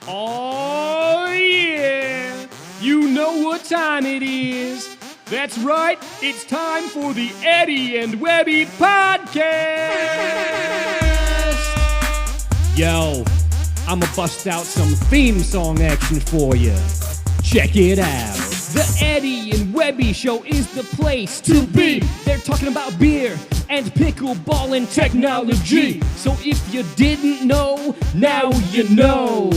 Oh, yeah! You know what time it is. That's right, it's time for the Eddie and Webby podcast! Yo, I'ma bust out some theme song action for you. Check it out. The Eddie and Webby Show is the place to be. They're talking about beer and pickleball and technology. So if you didn't know, now you know.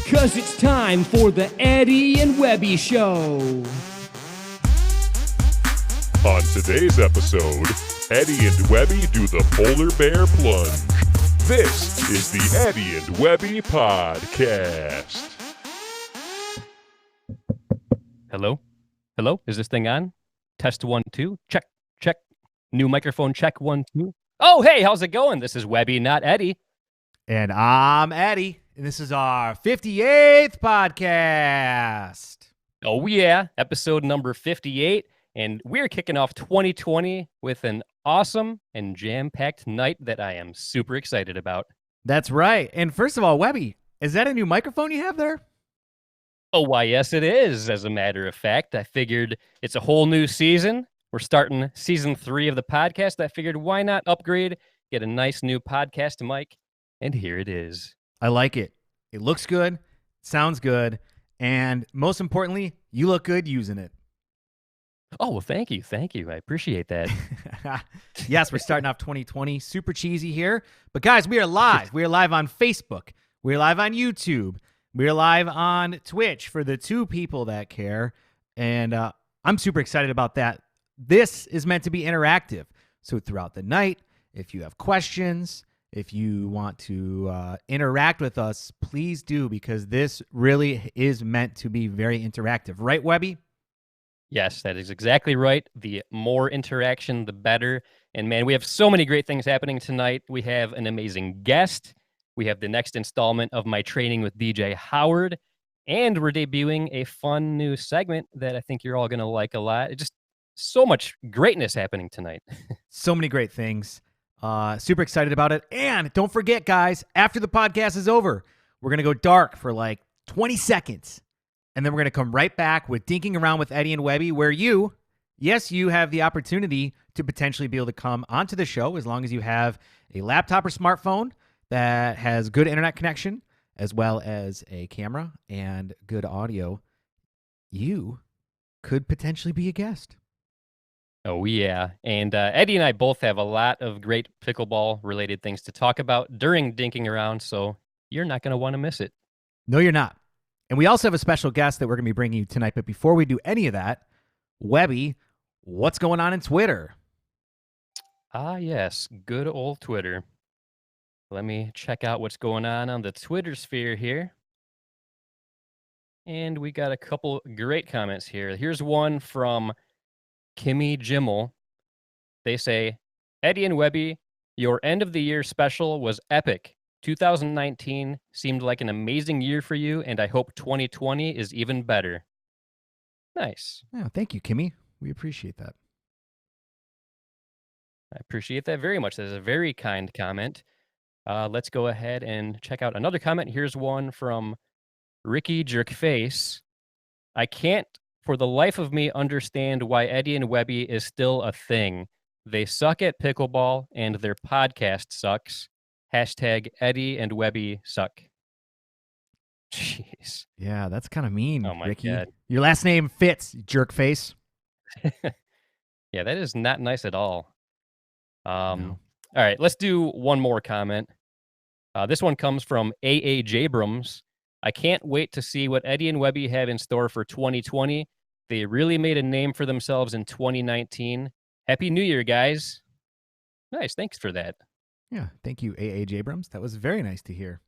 'Cause it's time for the Eddie and Webby Show. On today's episode, Eddie and Webby do the polar bear plunge. This is the Eddie and Webby podcast. Hello? Hello? Is this thing on? Test 1, 2. Check, check. New microphone check 1, 2. Oh, hey, how's it going? This is Webby, not Eddie. And I'm Eddie, and this is our 58th podcast. Oh, yeah. Episode number 58. And we're kicking off 2020 with an awesome and jam-packed night that I am super excited about. That's right. And first of all, Webby, is that a new microphone you have there? Oh, why, yes, it is. As a matter of fact, I figured it's a whole new season. We're starting season 3 of the podcast. I figured why not upgrade, get a nice new podcast mic, and here it is. I like it. It looks good, sounds good, and most importantly, you look good using it. Oh, well, thank you. Thank you. I appreciate that. Yes, we're starting off 2020. Super cheesy here. But guys, we are live. We are live on Facebook. We are live on YouTube. We are live on Twitch for the 2 people that care. And I'm super excited about that. This is meant to be interactive. So throughout the night, if you have questions, if you want to interact with us, please do, because this really is meant to be very interactive. Right, Webby? Yes, that is exactly right. The more interaction, the better. And man, we have so many great things happening tonight. We have an amazing guest. We have the next installment of my training with DJ Howard. And we're debuting a fun new segment that I think you're all going to like a lot. It's just so much greatness happening tonight. So many great things. Super excited about it. And don't forget, guys, after the podcast is over, we're going to go dark for like 20 seconds. And then we're going to come right back with Dinking Around with Eddie and Webby, where you have the opportunity to potentially be able to come onto the show as long as you have a laptop or smartphone that has good internet connection, as well as a camera and good audio. You could potentially be a guest. Oh, yeah. And Eddie and I both have a lot of great pickleball-related things to talk about during Dinking Around, so you're not going to want to miss it. No, you're not. And we also have a special guest that we're going to be bringing you tonight. But before we do any of that, Webby, what's going on in Twitter? Ah, yes. Good old Twitter. Let me check out what's going on the Twitter sphere here. And we got a couple great comments here. Here's one from Kimmy Jimmel. They say, Eddie and Webby, your end of the year special was epic. 2019 seemed like an amazing year for you, and I hope 2020 is even better. Nice. Yeah, thank you, Kimmy. We appreciate that. I appreciate that very much. That is a very kind comment. Let's go ahead and check out another comment. Here's one from Ricky Jerkface. I can't for the life of me understand why Eddie and Webby is still a thing. They suck at pickleball, and their podcast sucks. Hashtag Eddie and Webby suck. Jeez. Yeah, that's kind of mean, Oh my Ricky. God. Your last name fits, jerk face. Yeah, that is not nice at all. No. All right, let's do one more comment. This one comes from A.A. Jabrams. I can't wait to see what Eddie and Webby have in store for 2020. They really made a name for themselves in 2019. Happy New Year, guys. Nice, thanks for that. Yeah, thank you, A.A. Jabrams. That was very nice to hear.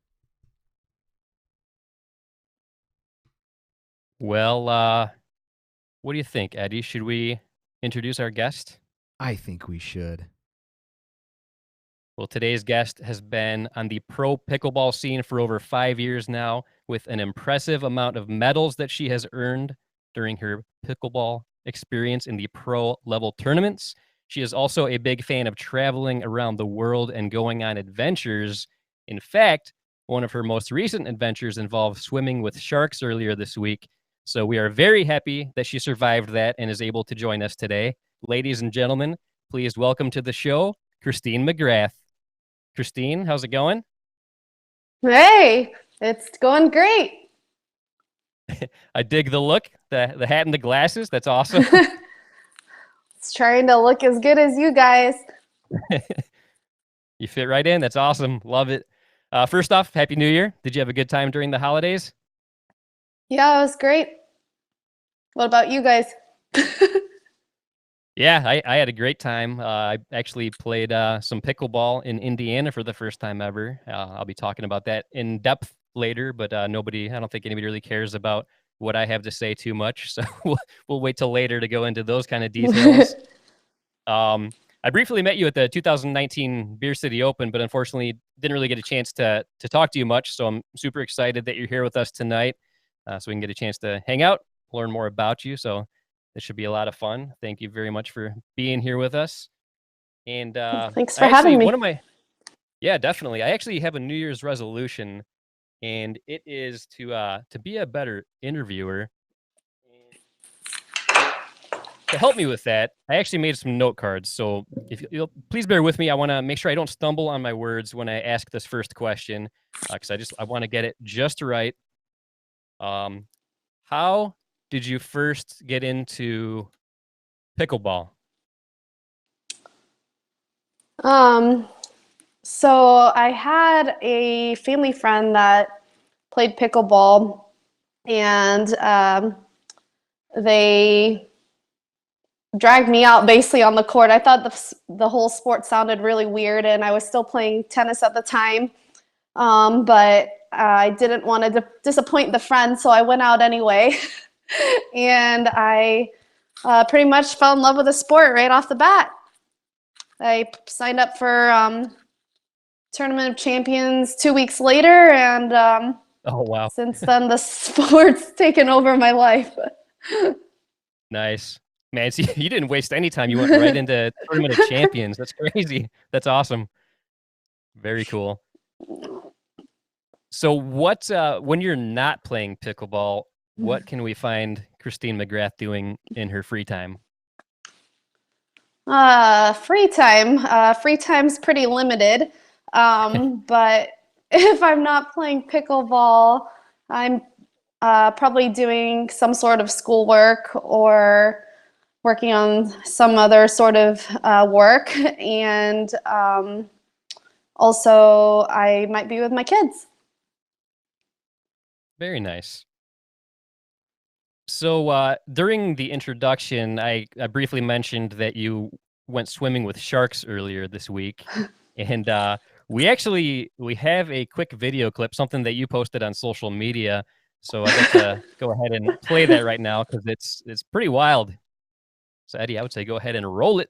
Well, what do you think, Eddie? Should we introduce our guest? I think we should. Well, today's guest has been on the pro pickleball scene for over 5 years now, with an impressive amount of medals that she has earned during her pickleball experience in the pro level tournaments. She is also a big fan of traveling around the world and going on adventures. In fact, one of her most recent adventures involved swimming with sharks earlier this week. So we are very happy that she survived that and is able to join us today. Ladies and gentlemen, please welcome to the show, Christine McGrath. Christine, how's it going? Hey, it's going great. I dig the look, the hat and the glasses. That's awesome. It's trying to look as good as you guys. You fit right in. That's awesome. Love it. First off, Happy New Year. Did you have a good time during the holidays? Yeah, it was great. What about you guys? Yeah, I had a great time. I actually played some pickleball in Indiana for the first time ever. I'll be talking about that in depth later, but I don't think anybody really cares about what I have to say too much. So we'll wait till later to go into those kind of details. I briefly met you at the 2019 Beer City Open, but unfortunately didn't really get a chance to talk to you much. So I'm super excited that you're here with us tonight, so we can get a chance to hang out, learn more about you. So this should be a lot of fun. Thank you very much for being here with us. And thanks for having me. Yeah, definitely. I actually have a New Year's resolution, and it is to be a better interviewer. To help me with that, I actually made some note cards. So if you'll please bear with me, I want to make sure I don't stumble on my words when I ask this first question, because I want to get it just right. How did you first get into pickleball? So I had a family friend that played pickleball, and they dragged me out basically on the court. I thought the whole sport sounded really weird, and I was still playing tennis at the time. But I didn't want to disappoint the friend, so I went out anyway. And I pretty much fell in love with the sport right off the bat. I signed up for Tournament of Champions 2 weeks later, and Oh, wow. since then the sport's taken over my life. Nice. Man, see, you didn't waste any time. You went right into Tournament of Champions. That's crazy. That's awesome. Very cool. So when you're not playing pickleball, what can we find Christine McGrath doing in her free time? Free time. Free time's pretty limited. But if I'm not playing pickleball, I'm probably doing some sort of schoolwork or working on some other sort of work. And also, I might be with my kids. Very nice. So during the introduction, I briefly mentioned that you went swimming with sharks earlier this week. And we have a quick video clip, something that you posted on social media. So I'd like to go ahead and play that right now because it's pretty wild. So Eddie, I would say go ahead and roll it.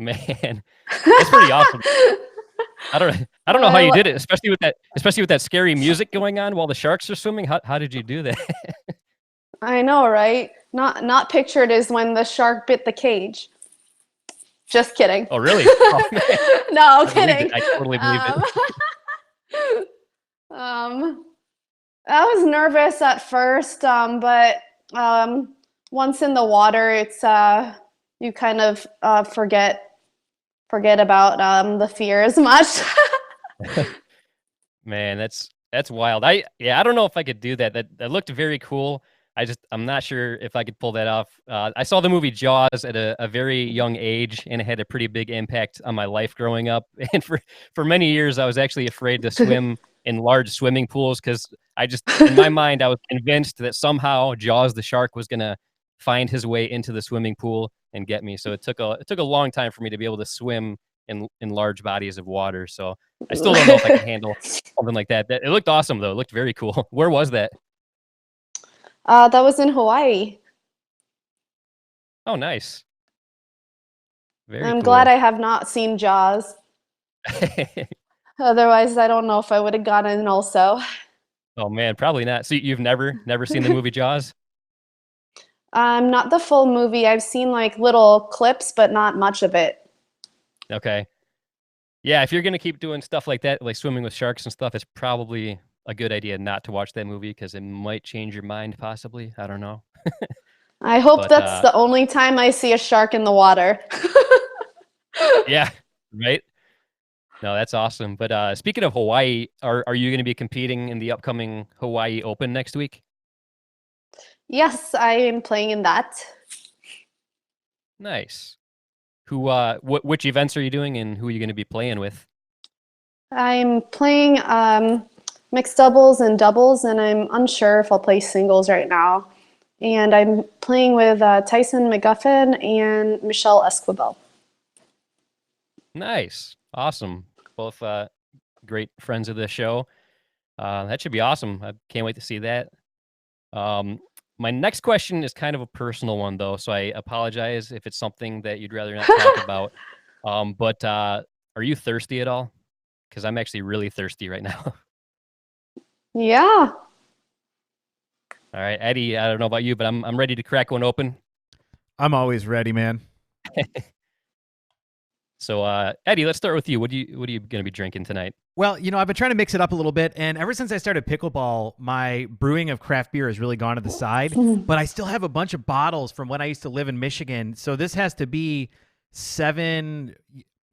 Man, that's pretty awesome. I don't know how you did it, especially with that scary music going on while the sharks are swimming. How did you do that? I know, right? Not pictured is when the shark bit the cage. Just kidding. Oh, really? Oh, man. No, kidding. I totally believe it. I was nervous at first, but once in the water, it's you kind of forget about the fear as much. Man, that's wild. I don't know if I could do that. That looked very cool. I'm not sure if I could pull that off. I saw the movie Jaws at a very young age, and it had a pretty big impact on my life growing up. And for many years, I was actually afraid to swim in large swimming pools because in my mind, I was convinced that somehow Jaws the shark was gonna find his way into the swimming pool and get me. So it took a long time for me to be able to swim in large bodies of water. So I still don't know if I can handle something like that. It looked awesome though. It looked very cool. Where was that? That was in Hawaii. Oh, nice. Very I'm cool. glad I have not seen Jaws. Otherwise, I don't know if I would have gotten in also. Oh man, probably not. So you've never seen the movie Jaws? Not the full movie. I've seen like little clips, but not much of it. Okay. Yeah, if you're gonna keep doing stuff like that, like swimming with sharks and stuff, it's probably a good idea not to watch that movie because it might change your mind, possibly. I don't know. I hope But that's the only time I see a shark in the water. yeah, right. No, that's awesome. But speaking of Hawaii, are you going to be competing in the upcoming Hawaii Open next week? Yes, I am playing in that. Nice. Which events are you doing, and who are you going to be playing with? I'm playing mixed doubles and doubles, and I'm unsure if I'll play singles right now. And I'm playing with Tyson McGuffin and Michelle Esquivel. Nice. Awesome. Both great friends of the show. That should be awesome. I can't wait to see that. My next question is kind of a personal one, though, so I apologize if it's something that you'd rather not talk about. But are you thirsty at all? Because I'm actually really thirsty right now. Yeah. All right, Eddie, I don't know about you, but I'm ready to crack one open. I'm always ready, man. So, Eddie, let's start with you. What are you going to be drinking tonight? Well, I've been trying to mix it up a little bit, and ever since I started pickleball, my brewing of craft beer has really gone to the side, but I still have a bunch of bottles from when I used to live in Michigan, so this has to be 7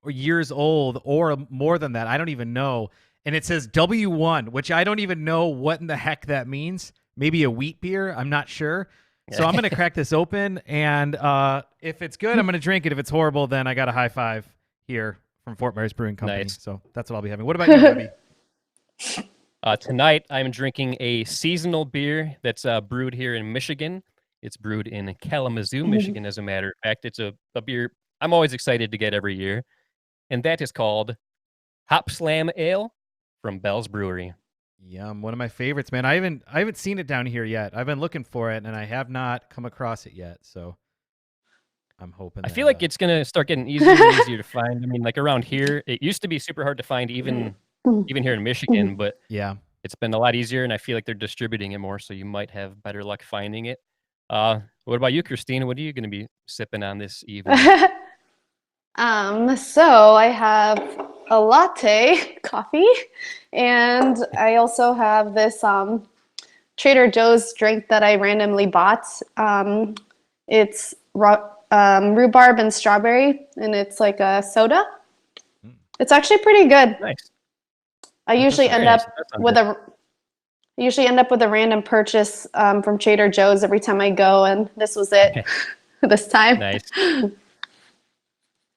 years old or more than that. I don't even know, and it says W1, which I don't even know what in the heck that means. Maybe a wheat beer, I'm not sure. So I'm going to crack this open, and if it's good, I'm going to drink it. If it's horrible, then I got a high five here from Fort Myers Brewing Company. Nice. So that's what I'll be having. What about you, Webby? Tonight, I'm drinking a seasonal beer that's brewed here in Michigan. It's brewed in Kalamazoo, Michigan, as a matter of fact. It's a beer I'm always excited to get every year, and that is called Hop Slam Ale from Bell's Brewery. Yum, one of my favorites, man. I haven't seen it down here yet. I've been looking for it, and I have not come across it yet. So I'm hoping. I feel like it's gonna start getting easier and easier to find. I mean, like around here, it used to be super hard to find, even here in Michigan. But yeah, it's been a lot easier, and I feel like they're distributing it more, so you might have better luck finding it. What about you, Christine? What are you going to be sipping on this evening? So I have a latte coffee, and I also have this Trader Joe's drink that I randomly bought. It's rhubarb and strawberry, and it's like a soda. It's actually pretty good. Nice. I usually end up with a random purchase from Trader Joe's every time I go, and this was it this time. Nice.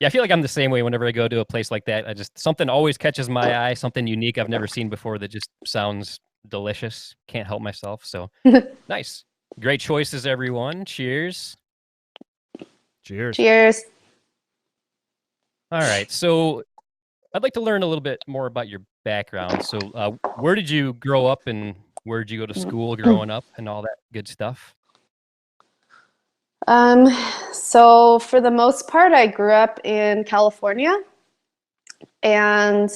Yeah, I feel like I'm the same way whenever I go to a place like that. Something always catches my eye, something unique I've never seen before that just sounds delicious. Can't help myself. So nice. Great choices, everyone. Cheers. Cheers. Cheers. All right. So I'd like to learn a little bit more about your background. So where did you grow up, and where did you go to school growing up, and all that good stuff? So for the most part, I grew up in California, and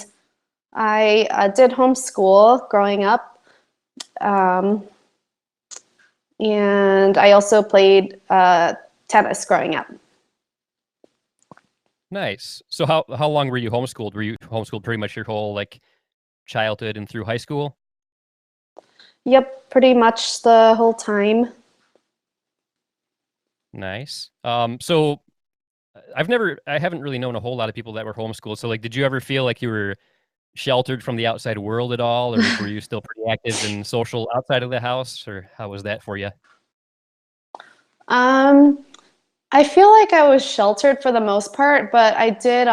I did homeschool growing up. And I also played tennis growing up. Nice. So how long were you homeschooled? Were you homeschooled pretty much your whole childhood and through high school? Yep, pretty much the whole time. Nice. So I haven't really known a whole lot of people that were homeschooled. So did you ever feel like you were sheltered from the outside world at all, or were you still pretty active and social outside of the house, or how was that for you? I feel like I was sheltered for the most part, but I did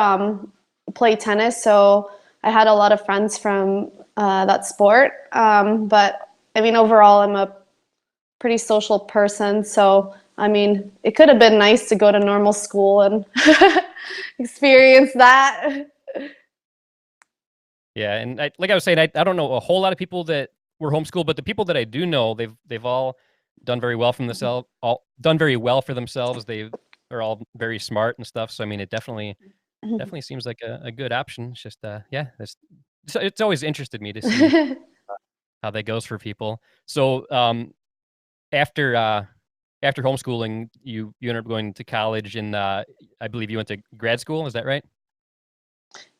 play tennis, so I had a lot of friends from that sport. But I mean, overall, I'm a pretty social person, so I mean, it could have been nice to go to normal school and experience that. Yeah, and like I was saying, I don't know a whole lot of people that were homeschooled, but the people that I do know, they've all done very well done very well for themselves. They are all very smart and stuff. So I mean, it definitely seems like a good option. It's just it's always interested me to see how that goes for people. So after homeschooling, you ended up going to college, and I believe you went to grad school. Is that right?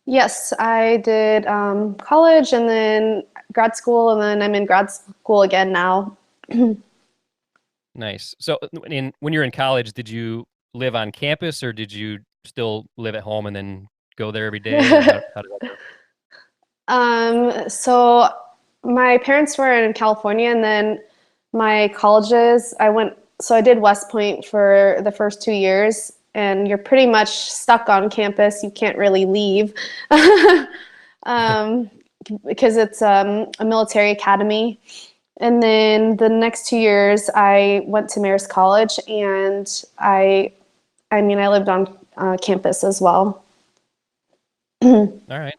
Yes, I did college and then grad school, and then I'm in grad school again now. Nice. So when you were in college, did you live on campus, or did you still live at home and then go there every day? Or how did that go? So my parents were in California, and then my colleges, I did West Point for the first 2 years, and you're pretty much stuck on campus. You can't really leave because it's a military academy. And then the next 2 years, I went to Marist College, and I lived on campus as well. All right.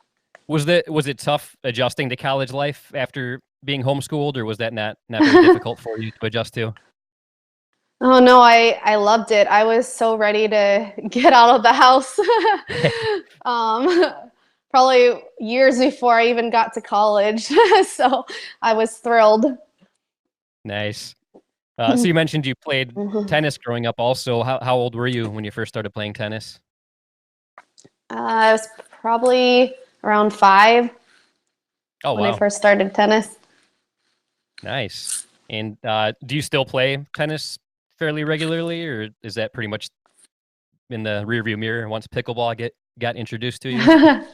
Was it tough adjusting to college life after being homeschooled, or was that not very difficult for you to adjust to? Oh no, I loved it. I was so ready to get out of the house. Probably years before I even got to college. So I was thrilled. Nice. So you mentioned you played tennis growing up also. How old were you when you first started playing tennis? I was probably around 5 when I first started tennis. Nice. And do you still play tennis fairly regularly, or is that pretty much in the rearview mirror once pickleball got introduced to you?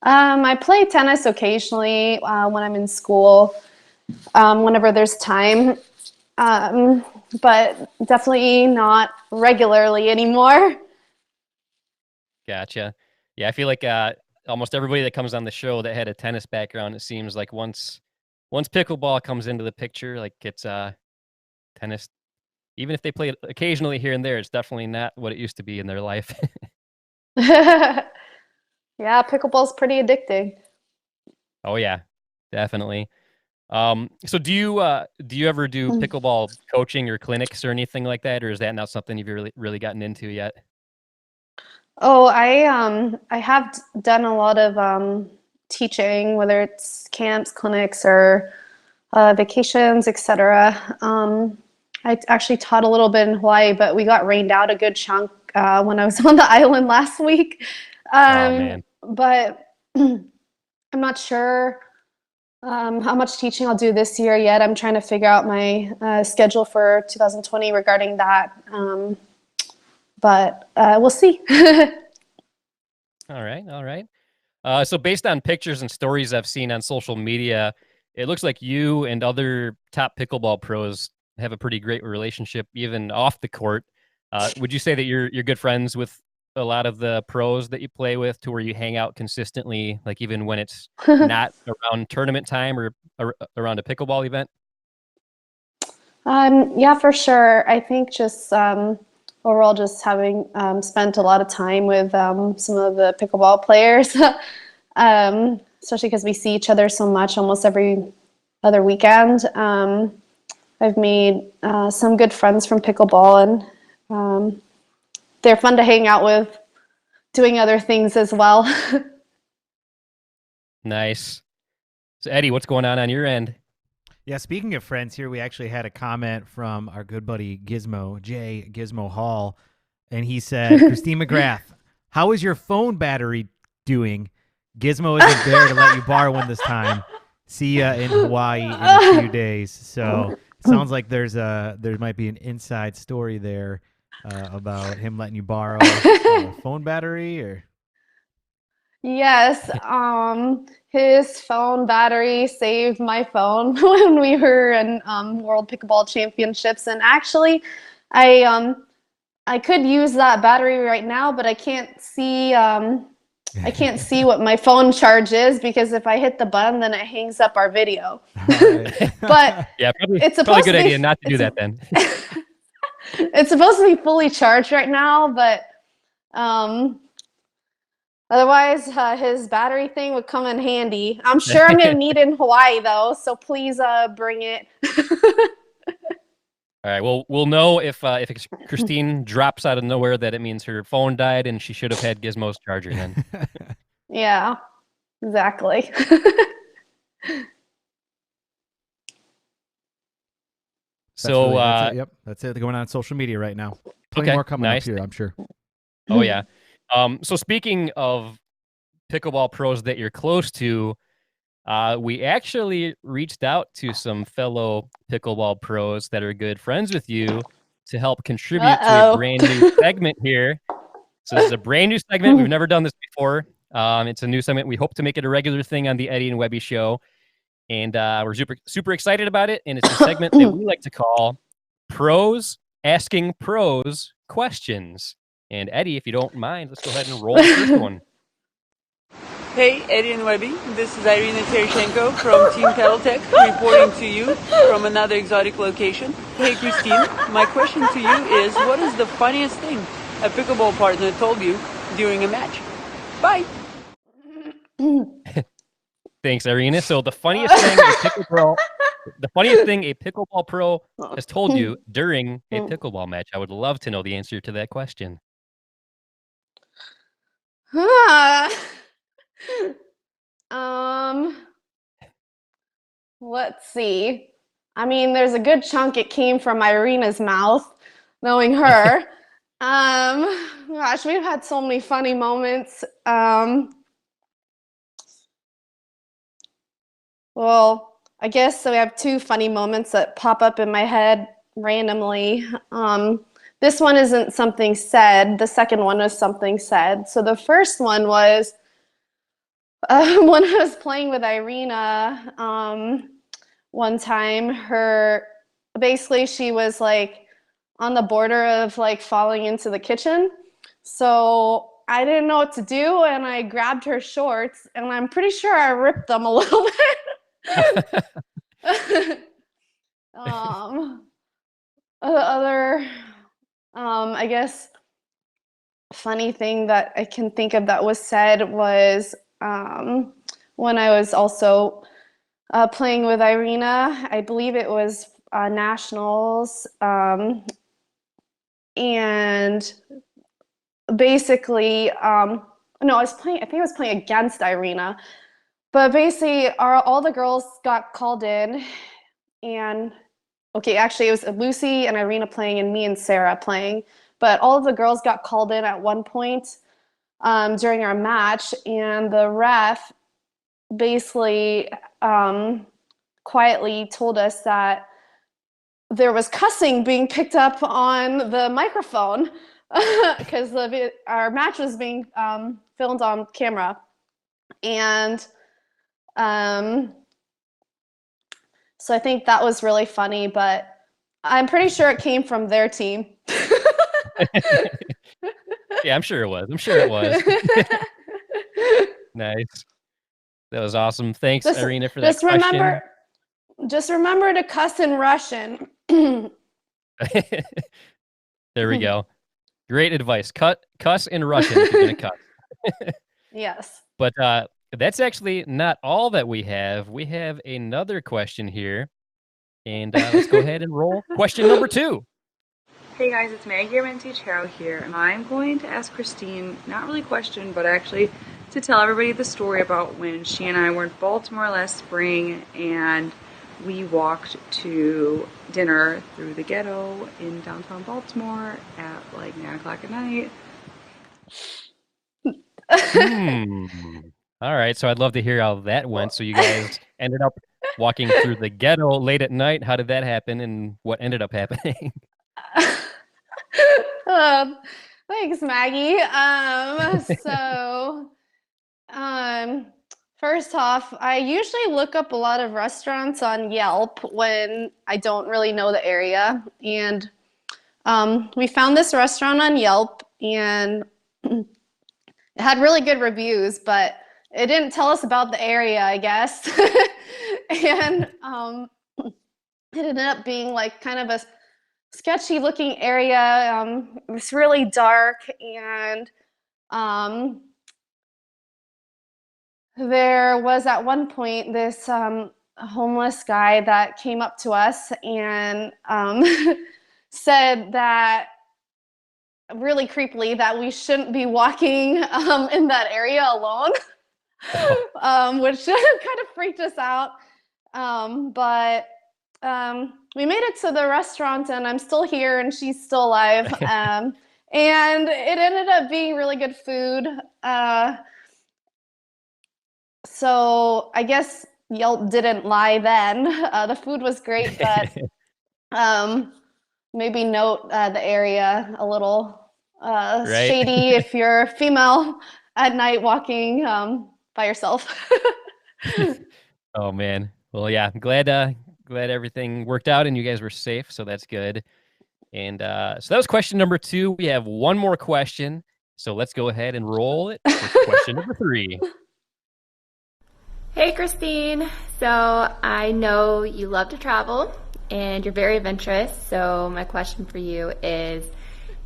I play tennis occasionally when I'm in school, whenever there's time, but definitely not regularly anymore. Gotcha. Yeah, I feel like almost everybody that comes on the show that had a tennis background, it seems like once pickleball comes into the picture, like it's tennis. Even if they play it occasionally here and there, it's definitely not what it used to be in their life. Yeah, pickleball's pretty addicting. Oh yeah, definitely. So do you ever do pickleball coaching or clinics or anything like that, or is that not something you've really gotten into yet? Oh, I have done a lot of teaching, whether it's camps, clinics, or vacations, etc. I actually taught a little bit in Hawaii, but we got rained out a good chunk when I was on the island last week. Oh man. But I'm not sure how much teaching I'll do this year yet. I'm trying to figure out my schedule for 2020 regarding that. But we'll see. All right. So based on pictures and stories I've seen on social media, it looks like you and other top pickleball pros have a pretty great relationship, even off the court. Would you say that you're good friends with a lot of the pros that you play with, to where you hang out consistently, like even when it's not around tournament time or around a pickleball event? Yeah, for sure. I think just overall, just having spent a lot of time with some of the pickleball players, especially because we see each other so much almost every other weekend. I've made some good friends from pickleball, and they're fun to hang out with, doing other things as well. Nice. So Eddie, what's going on your end? Yeah, speaking of friends here, we actually had a comment from our good buddy Gizmo, Jay Gizmo Hall, and he said, Christine McGrath, how is your phone battery doing? Gizmo isn't there to let you borrow one this time. See ya in Hawaii in a few days. So it sounds like there might be an inside story there about him letting you borrow a phone battery, or... Yes, his phone battery saved my phone when we were in World Pickleball Championships, and actually, I could use that battery right now, but I can't see what my phone charge is, because if I hit the button, then it hangs up our video. Right. But Yeah, it's probably a supposed good to be, idea not to do that then. It's supposed to be fully charged right now, but otherwise, his battery thing would come in handy. I'm sure I'm going to need it in Hawaii, though, so please bring it. All right. Well, we'll know if Christine drops out of nowhere that it means her phone died and she should have had Gizmo's charger then. Yeah, exactly. So that's it. Yep, that's it. Going on social media right now. Plenty Okay, more coming nice. up here, I'm sure. Oh yeah. So speaking of pickleball pros that you're close to, we actually reached out to some fellow pickleball pros that are good friends with you to help contribute to a Uh-oh. brand new segment here. So this is a brand new segment. We've never done this before. It's a new segment. We hope to make it a regular thing on the Eddie and Webby show. And we're super excited about it. And it's a segment that we like to call Pros Asking Pros Questions. And Eddie, if you don't mind, let's go ahead and roll the first one. Hey, Eddie and Webby. This is Irina Tereshenko from Team Pedaltech reporting to you from another exotic location. Hey, Christine, my question to you is, what is the funniest thing a pickleball partner told you during a match? Bye. Thanks, Irina. So the funniest thing a pickleball pro has told you during a pickleball match. I would love to know the answer to that question. Let's see. I mean, there's a good chunk it came from Irina's mouth, knowing her. Gosh, we've had so many funny moments. Well, I guess so we have two funny moments that pop up in my head randomly. This one isn't something said. The second one was something said. So the first one was when I was playing with Irina one time, she was like on the border of like falling into the kitchen. So I didn't know what to do, and I grabbed her shorts, and I'm pretty sure I ripped them a little bit. Other, I guess, funny thing that I can think of that was said was when I was also playing with Irina. I believe it was nationals, and basically, no, I think I was playing against Irina. But basically, all the girls got called in, and okay, actually, it was Lucy and Irina playing, and me and Sarah playing. But all of the girls got called in at one point during our match, and the ref basically quietly told us that there was cussing being picked up on the microphone because our match was being filmed on camera. And so I think that was really funny, but I'm pretty sure it came from their team. Yeah, I'm sure it was. Nice. That was awesome. Thanks, Irina, for that question. Just remember to cuss in Russian. There we go. Great advice. Cuss in Russian if you're going to cuss. Yes. But that's actually not all that we have. We have another question here. And let's go ahead and roll question number 2. Hey guys, it's Maggie Armenti-Charo here, and I'm going to ask Christine, not really a question, but actually to tell everybody the story about when she and I were in Baltimore last spring, and we walked to dinner through the ghetto in downtown Baltimore at like 9 o'clock at night. All right, so I'd love to hear how that went. So you guys ended up walking through the ghetto late at night. How did that happen, and what ended up happening? Thanks, Maggie. First off, I usually look up a lot of restaurants on Yelp when I don't really know the area. And we found this restaurant on Yelp, and it had really good reviews, but it didn't tell us about the area, I guess. And it ended up being like kind of a sketchy looking area. It was really dark, and there was at one point this homeless guy that came up to us and said that, really creepily, that we shouldn't be walking in that area alone, which kind of freaked us out. But we made it to the restaurant, and I'm still here, and she's still alive. And it ended up being really good food. So I guess Yelp didn't lie then. The food was great, but maybe note the area a little Right. shady if you're female at night walking by yourself. Oh man. Well, yeah, I'm glad everything worked out and you guys were safe, so that's good. And so that was question number 2. We have one more question, so let's go ahead and roll it for question number 3. Hey Christine, so I know you love to travel and you're very adventurous, so my question for you is,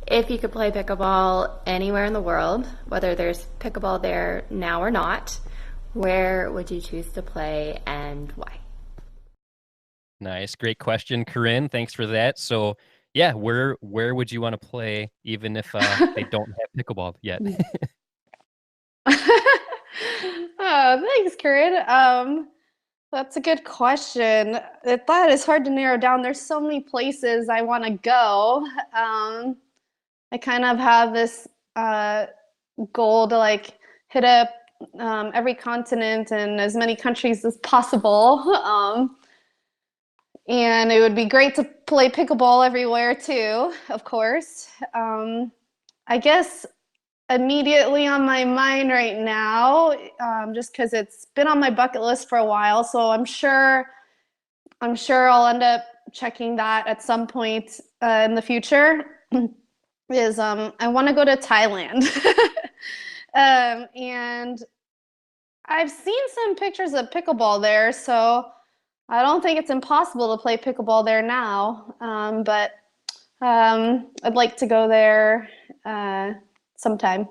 if you could play pickleball anywhere in the world, whether there's pickleball there now or not, where would you choose to play and why? Nice, great question, Corinne. Thanks for that. So, yeah, where would you want to play, even if they don't have pickleball yet? Oh, thanks, Corinne. That's a good question. That is hard to narrow down. There's so many places I want to go. I kind of have this goal to like hit up every continent and as many countries as possible. And it would be great to play pickleball everywhere too, of course. I guess immediately on my mind right now, just because it's been on my bucket list for a while, so I'm sure I'll end up checking that at some point in the future. Is I want to go to Thailand, and I've seen some pictures of pickleball there, so I don't think it's impossible to play pickleball there now. But I'd like to go there sometime.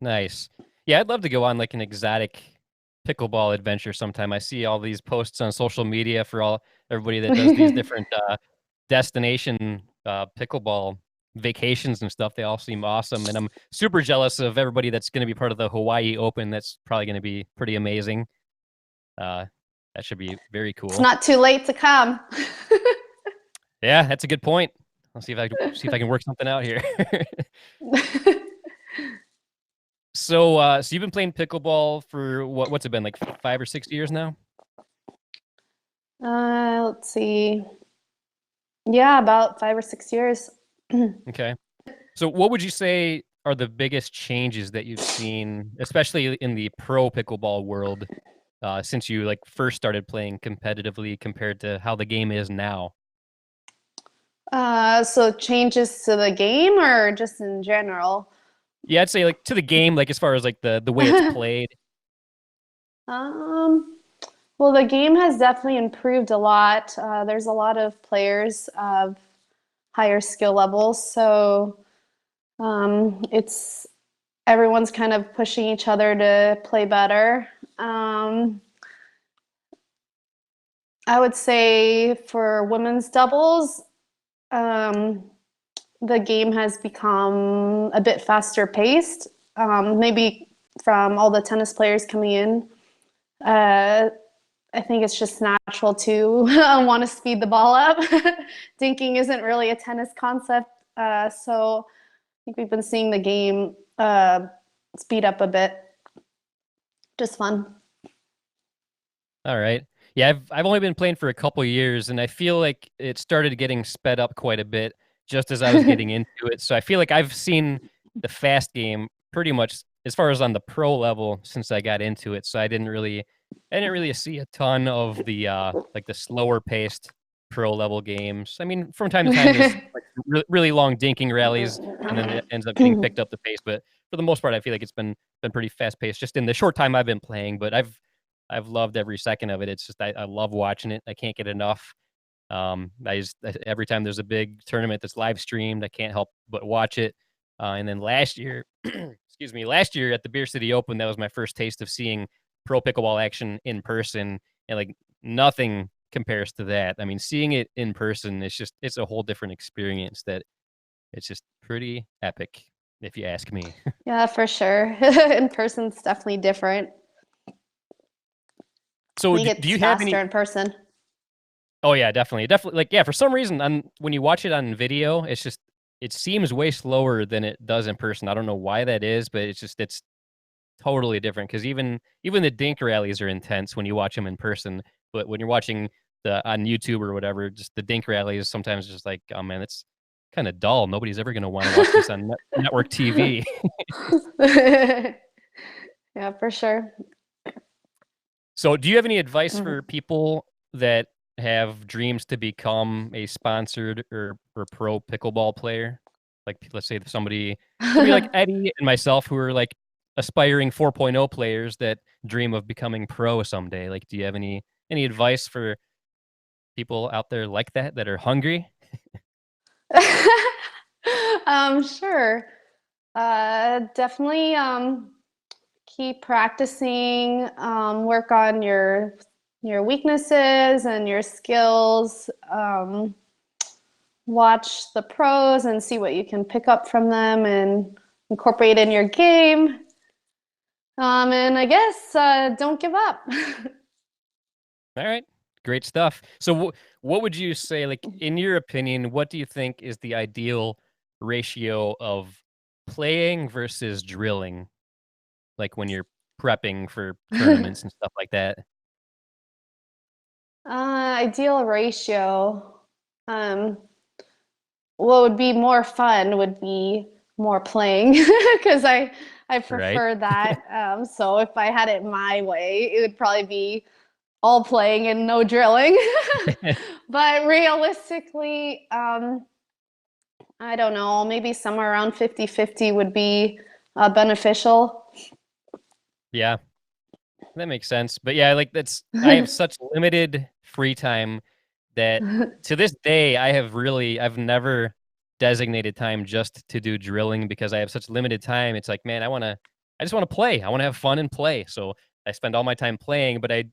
Nice. Yeah, I'd love to go on like an exotic pickleball adventure sometime. I see all these posts on social media for everybody that does these different destination pickleball vacations and stuff. They all seem awesome, and I'm super jealous of everybody that's going to be part of the Hawaii Open. That's probably going to be pretty amazing. That should be very cool. It's not too late to come. Yeah, that's a good point. I'll see if I can work something out here. So you've been playing pickleball for what's it been, like 5 or 6 years now? Let's see. Yeah, about 5 or 6 years. Okay. So what would you say are the biggest changes that you've seen, especially in the pro pickleball world, since you like first started playing competitively compared to how the game is now? So changes to the game or just in general? Yeah, I'd say like to the game, like as far as like the way it's played. Well, the game has definitely improved a lot. There's a lot of players of higher skill levels, so it's everyone's kind of pushing each other to play better. I would say for women's doubles, the game has become a bit faster paced, maybe from all the tennis players coming in. I think it's just natural to want to speed the ball up. Dinking isn't really a tennis concept, so I think we've been seeing the game speed up a bit. Just fun. All right. Yeah, I've only been playing for a couple years, and I feel like it started getting sped up quite a bit just as I was getting into it. So I feel like I've seen the fast game pretty much as far as on the pro level since I got into it. So I didn't really see a ton of the like the slower paced pro level games. I mean, from time to time there's like really long dinking rallies, and then it ends up getting picked up the pace. But for the most part, I feel like it's been pretty fast paced just in the short time I've been playing. But I've loved every second of it. It's just I love watching it. I can't get enough. Every time there's a big tournament that's live streamed, I can't help but watch it. And then last year, last year at the Beer City Open, that was my first taste of seeing pro pickleball action in person. and like nothing compares to that. I mean, seeing it in person, it's a whole different experience that it's just pretty epic, if you ask me. Yeah, for sure. In person, it's definitely different. So I think do it's you have faster any? in person. Oh yeah, definitely. Like, yeah, for some reason, when you watch it on video, it seems way slower than it does in person. I don't know why that is, but it's totally different, because even the dink rallies are intense when you watch them in person, but when you're watching on YouTube or whatever, just the dink rallies sometimes just like, oh man, it's kind of dull. Nobody's ever going to want to watch this on network TV. Yeah, for sure. So do you have any advice for people that have dreams to become a sponsored or pro pickleball player? Like, let's say somebody like Eddie and myself, who are like aspiring 4.0 players that dream of becoming pro someday. Like, do you have any advice for people out there like that are hungry? Sure. Definitely keep practicing, work on your weaknesses and your skills. Watch the pros and see what you can pick up from them and incorporate in your game. And I guess don't give up. All right. Great stuff. So what would you say, like, in your opinion, what do you think is the ideal ratio of playing versus drilling? Like when you're prepping for tournaments and stuff like that? Ideal ratio. What would be more fun would be more playing, because I prefer that. So if I had it my way, it would probably be all playing and no drilling. But realistically, I don't know, maybe somewhere around 50-50 would be beneficial. Yeah, that makes sense. But yeah, like I have such limited free time that to this day, I've never designated time just to do drilling, because I have such limited time. It's like, man, I just want to play. I want to have fun and play. So I spend all my time playing, but I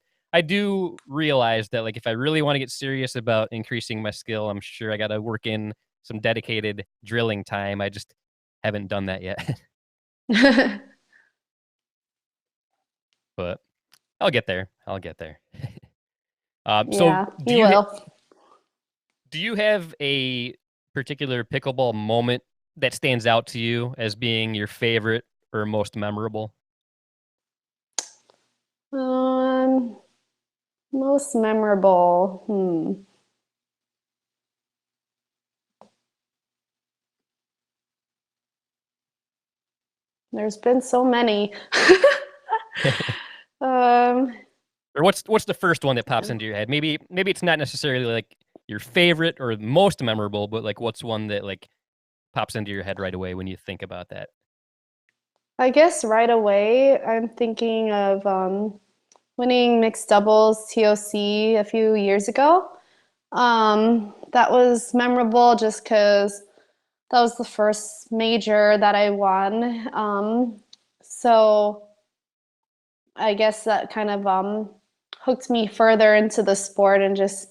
do realize that, like, if I really want to get serious about increasing my skill, I'm sure I got to work in some dedicated drilling time. I just haven't done that yet. But I'll get there. I'll get there. So Yeah, you will. do you have a particular pickleball moment that stands out to you as being your favorite or most memorable? Most memorable. There's been so many. Or what's the first one that pops into your head? Maybe it's not necessarily like your favorite or most memorable, but like what's one that like pops into your head right away when you think about that? I guess right away I'm thinking of winning mixed doubles TOC a few years ago. That was memorable just because that was the first major that I won. So I guess that kind of hooked me further into the sport, and just,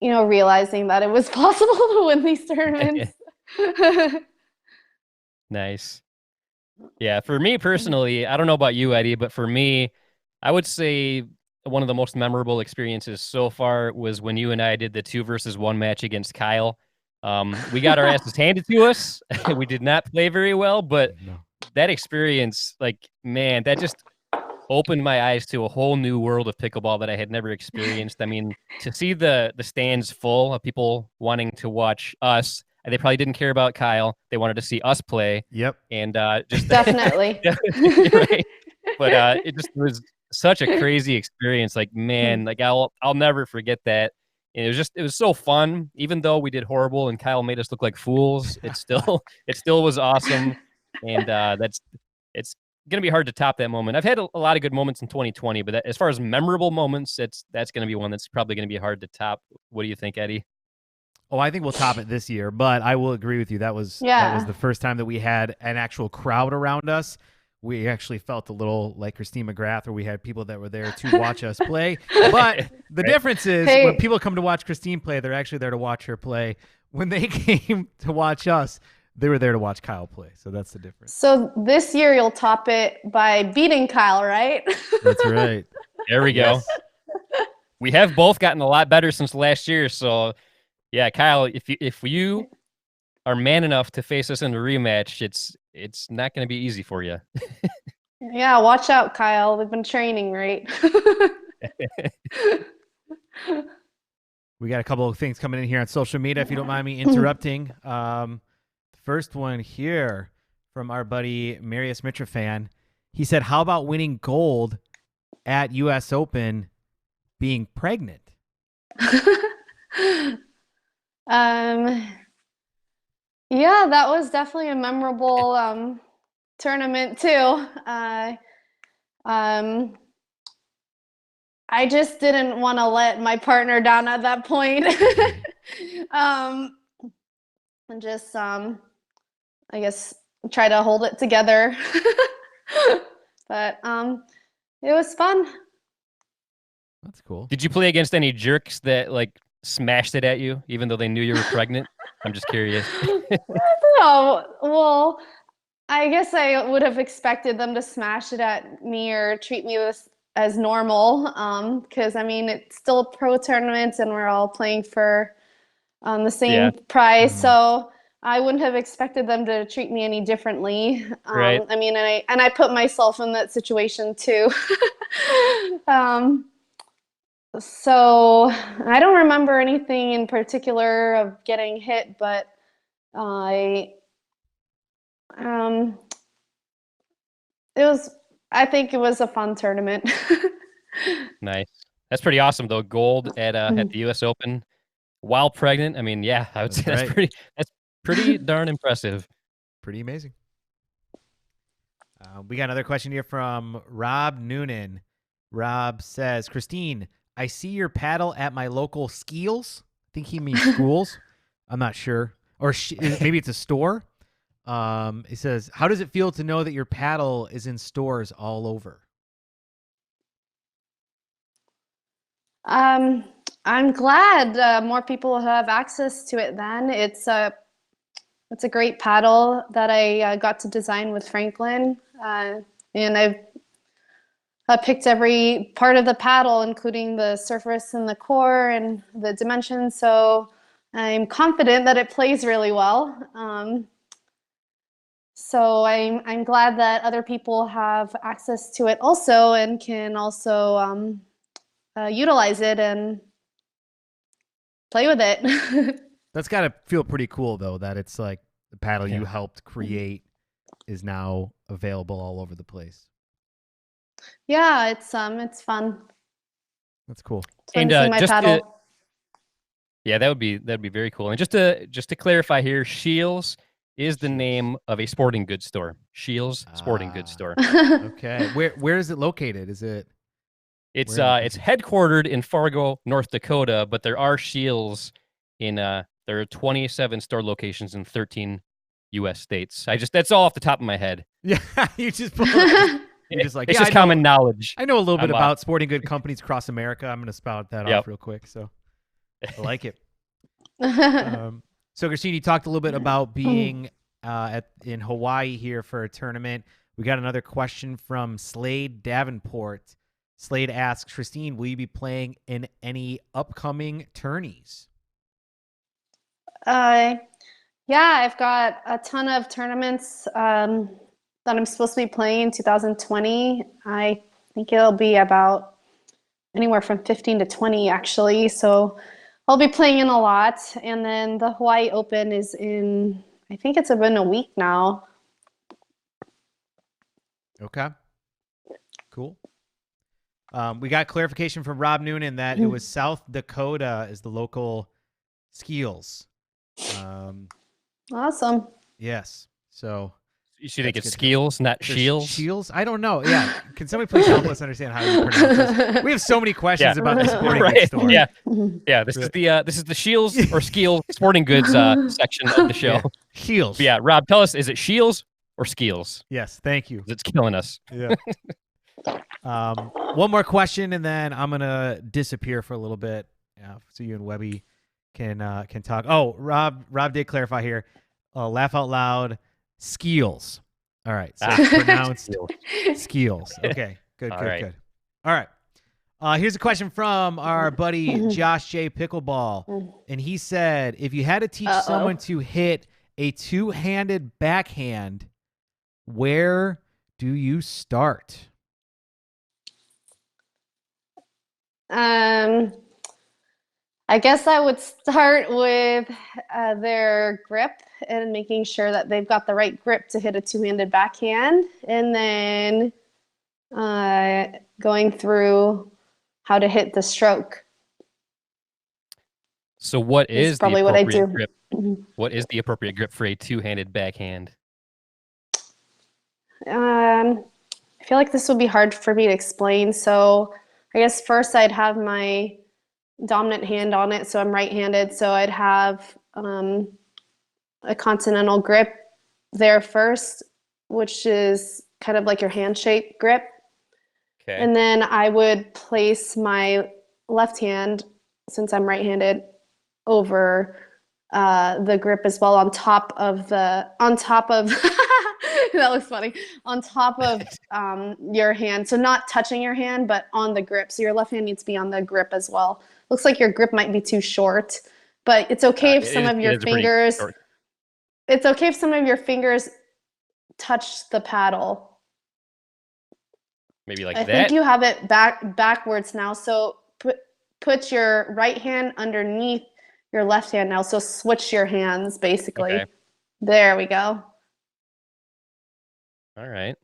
realizing that it was possible to win these tournaments. Nice. Yeah, for me personally, I don't know about you, Eddie, but for me, I would say one of the most memorable experiences so far was when you and I did the 2-versus-1 match against Kyle. We got our asses handed to us. We did not play very well, but that experience, like, man, that just opened my eyes to a whole new world of pickleball that I had never experienced. I mean, to see the stands full of people wanting to watch us, they probably didn't care about Kyle. They wanted to see us play. Yep. And just Definitely. right. But it just was such a crazy experience. Like, man, like I'll never forget that. And it was so fun. Even though we did horrible and Kyle made us look like fools, it still was awesome. And it's going to be hard to top that moment. I've had a lot of good moments in 2020, but as far as memorable moments, that's going to be one that's probably going to be hard to top. What do you think, Eddie? Oh, I think we'll top it this year, but I will agree with you. That was the first time that we had an actual crowd around us, we actually felt a little like Christine McGrath, where we had people that were there to watch us play. But the difference is when people come to watch Christine play, they're actually there to watch her play. When they came to watch us, they were there to watch Kyle play. So that's the difference. So this year you'll top it by beating Kyle, right? That's right. There we go. We have both gotten a lot better since last year. So, yeah, Kyle, if you are man enough to face us in a rematch, it's not going to be easy for you. Yeah, watch out, Kyle. We've been training, right? We got a couple of things coming in here on social media, if you don't mind me interrupting. The first one here from our buddy Marius Mitrofan. He said, how about winning gold at U.S. Open being pregnant? Yeah, that was definitely a memorable tournament too. I just didn't want to let my partner down at that point. And just I guess try to hold it together. But it was fun. That's cool. Did you play against any jerks that like smashed it at you, even though they knew you were pregnant? I'm just curious. No, well, I guess I would have expected them to smash it at me or treat me as normal. Because I mean, it's still a pro tournament, and we're all playing for the same prize. So I wouldn't have expected them to treat me any differently. Right. I mean, and I put myself in that situation too. So I don't remember anything in particular of getting hit, but I think it was a fun tournament. Nice. That's pretty awesome though. Gold at the US Open while pregnant. I mean, yeah, I would say that's pretty darn impressive. Pretty amazing. We got another question here from Rob Noonan. Rob says, Christine, I see your paddle at my local skills. I think he means schools. I'm not sure. Or maybe it's a store. He says, how does it feel to know that your paddle is in stores all over? I'm glad more people have access to it then. It's a great paddle that I got to design with Franklin. And I've picked every part of the paddle, including the surface and the core and the dimensions. So I'm confident that it plays really well. So I'm glad that other people have access to it also and can also utilize it and play with it. That's got to feel pretty cool, though, that it's like the paddle you helped create is now available all over the place. Yeah, it's fun. That's cool. It's fun to see my paddle. That'd be very cool. And just to clarify here, Shields is the name of a sporting goods store. Shields Sporting Goods Store. Okay. Where is it located? It's headquartered in Fargo, North Dakota, but there are Shields in there are 27 store locations in 13 U.S. states. That's all off the top of my head. Yeah, you just pulled You're just like, it's just common knowledge. I know a little bit about sporting good companies across America. I'm going to spout that off real quick. So I like it. So Christine, you talked a little bit about being in Hawaii here for a tournament. We got another question from Slade Davenport. Slade asks, Christine, will you be playing in any upcoming tourneys? Yeah, I've got a ton of tournaments that I'm supposed to be playing in 2020. I think it'll be about anywhere from 15 to 20 actually. So I'll be playing in a lot. And then the Hawaii Open is I think it's been a week now. Okay. Cool. We got clarification from Rob Noonan that it was South Dakota is the local skills. Awesome. Yes. So you should think it's skills, not shields. Shields? I don't know. Yeah. Can somebody please help us understand how you pronounce this? We have so many questions about the sporting goods store. Yeah. Yeah. This is the Shields or Skeel sporting goods section of the show. Shields. But yeah, Rob, tell us, is it Shields or skills. Yes, thank you. 'Cause it's killing us. Yeah. One more question, and then I'm gonna disappear for a little bit, so you and Webby can talk. Oh, Rob did clarify here. Laugh out loud. Skills. All right, so it's pronounced skills. Okay, good. All right. All right. Here's a question from our buddy Josh J Pickleball, and he said, if you had to teach someone to hit a two-handed backhand, where do you start? I guess I would start with their grip and making sure that they've got the right grip to hit a two-handed backhand, and then going through how to hit the stroke. So what is probably the what I appropriate do. grip? What is the appropriate grip for a two-handed backhand? I feel like this would be hard for me to explain. So I guess first I'd have my dominant hand on it. So I'm right-handed. So I'd have a continental grip there first, which is kind of like your handshake grip. Okay. And then I would place my left hand, since I'm right-handed, over the grip as well, on top of that looks funny, on top of your hand. So not touching your hand, but on the grip. So your left hand needs to be on the grip as well. Looks like your grip might be too short, but it's okay if some of your fingers, it's okay if some of your fingers touch the paddle. Maybe like I that? think you have it backwards now. So put your right hand underneath your left hand now. So switch your hands, basically. Okay. There we go. All right.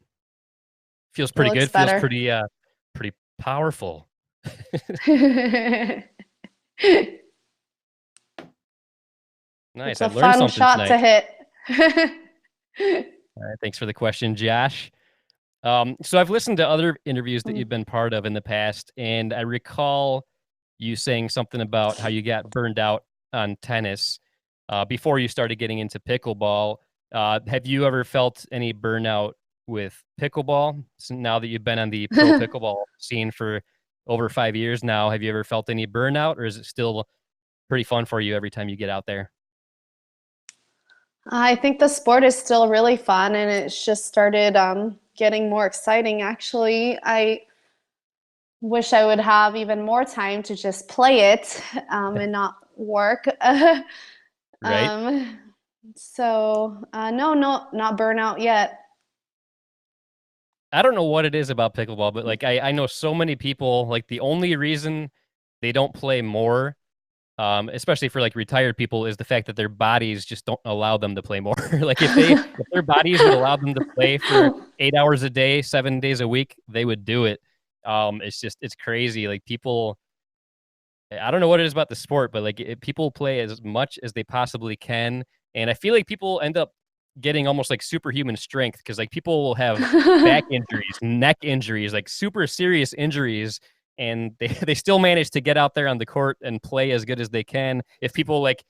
Feels pretty good. Better. Feels pretty powerful. Nice. It's a I learned fun something shot tonight. to hit. All right. Thanks for the question, Josh. So I've listened to other interviews that you've been part of in the past, and I recall you saying something about how you got burned out on tennis before you started getting into pickleball. Have you ever felt any burnout with pickleball? So now that you've been on the pro pickleball scene for over 5 years now, have you ever felt any burnout, or is it still pretty fun for you every time you get out there? I think the sport is still really fun, and it's just started getting more exciting. Actually, I wish I would have even more time to just play it and not work. Right. So no, not burnout yet. I don't know what it is about pickleball, but like I know so many people, like the only reason they don't play more, especially for like retired people, is the fact that their bodies just don't allow them to play more. Like if their bodies would allow them to play for 8 hours a day, 7 days a week, they would do it. It's crazy. Like people, I don't know what it is about the sport, but like people play as much as they possibly can. And I feel like people end up getting almost like superhuman strength, because like people will have back injuries, neck injuries, like super serious injuries, and they still manage to get out there on the court and play as good as they can. If people like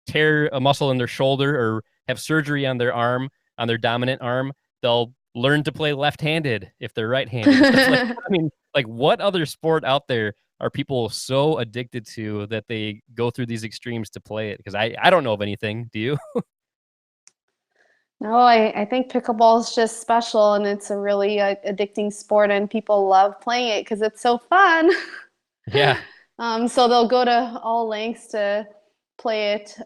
tear a muscle in their shoulder or have surgery on their arm, on their dominant arm, they'll learn to play left-handed if they're right-handed. Stuff like that. I mean, like what other sport out there are people so addicted to that they go through these extremes to play it? Because I don't know of anything. Do you? No, I think pickleball is just special, and it's a really addicting sport, and people love playing it because it's so fun. Yeah. So they'll go to all lengths to play it,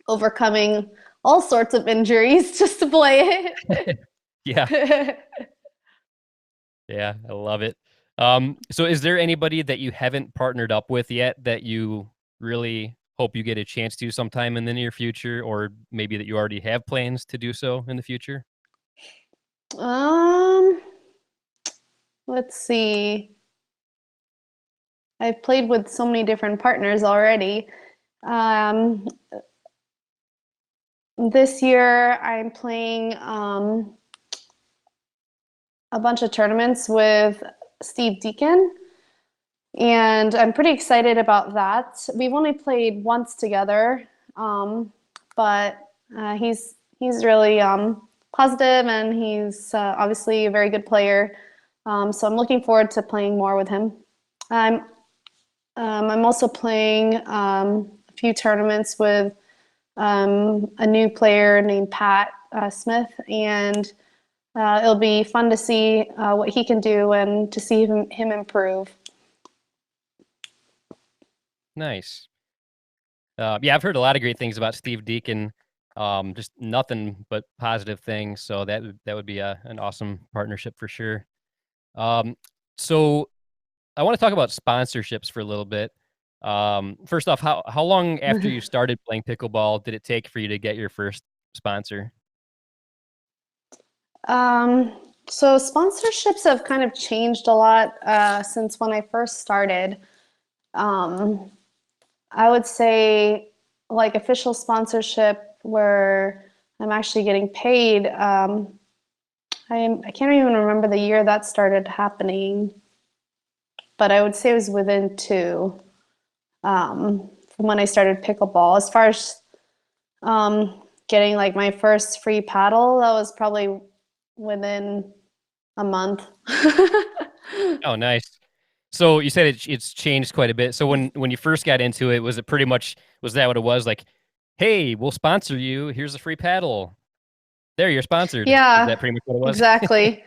overcoming all sorts of injuries just to play it. Yeah. Yeah, I love it. So is there anybody that you haven't partnered up with yet that you really hope you get a chance to sometime in the near future, or maybe that you already have plans to do so in the future? Let's see. I've played with so many different partners already. This year I'm playing a bunch of tournaments with Steve Deacon, and I'm pretty excited about that. We've only played once together, but he's really positive, and he's obviously a very good player. So I'm looking forward to playing more with him. I'm also playing a few tournaments with a new player named Pat Smith, and it'll be fun to see what he can do and to see him improve. Nice. Yeah, I've heard a lot of great things about Steve Deacon. Just nothing but positive things. So that would be an awesome partnership for sure. So I want to talk about sponsorships for a little bit. First off, how long after you started playing pickleball did it take for you to get your first sponsor? So sponsorships have kind of changed a lot since when I first started. I would say like official sponsorship where I'm actually getting paid. I can't even remember the year that started happening, but I would say it was within 2 from when I started pickleball. As far as getting like my first free paddle, that was probably within a month. Oh, nice. So you said it's changed quite a bit. So when you first got into it, was that what it was? Like, hey, we'll sponsor you. Here's a free paddle. There, you're sponsored. Yeah, Is that pretty much what it was? exactly.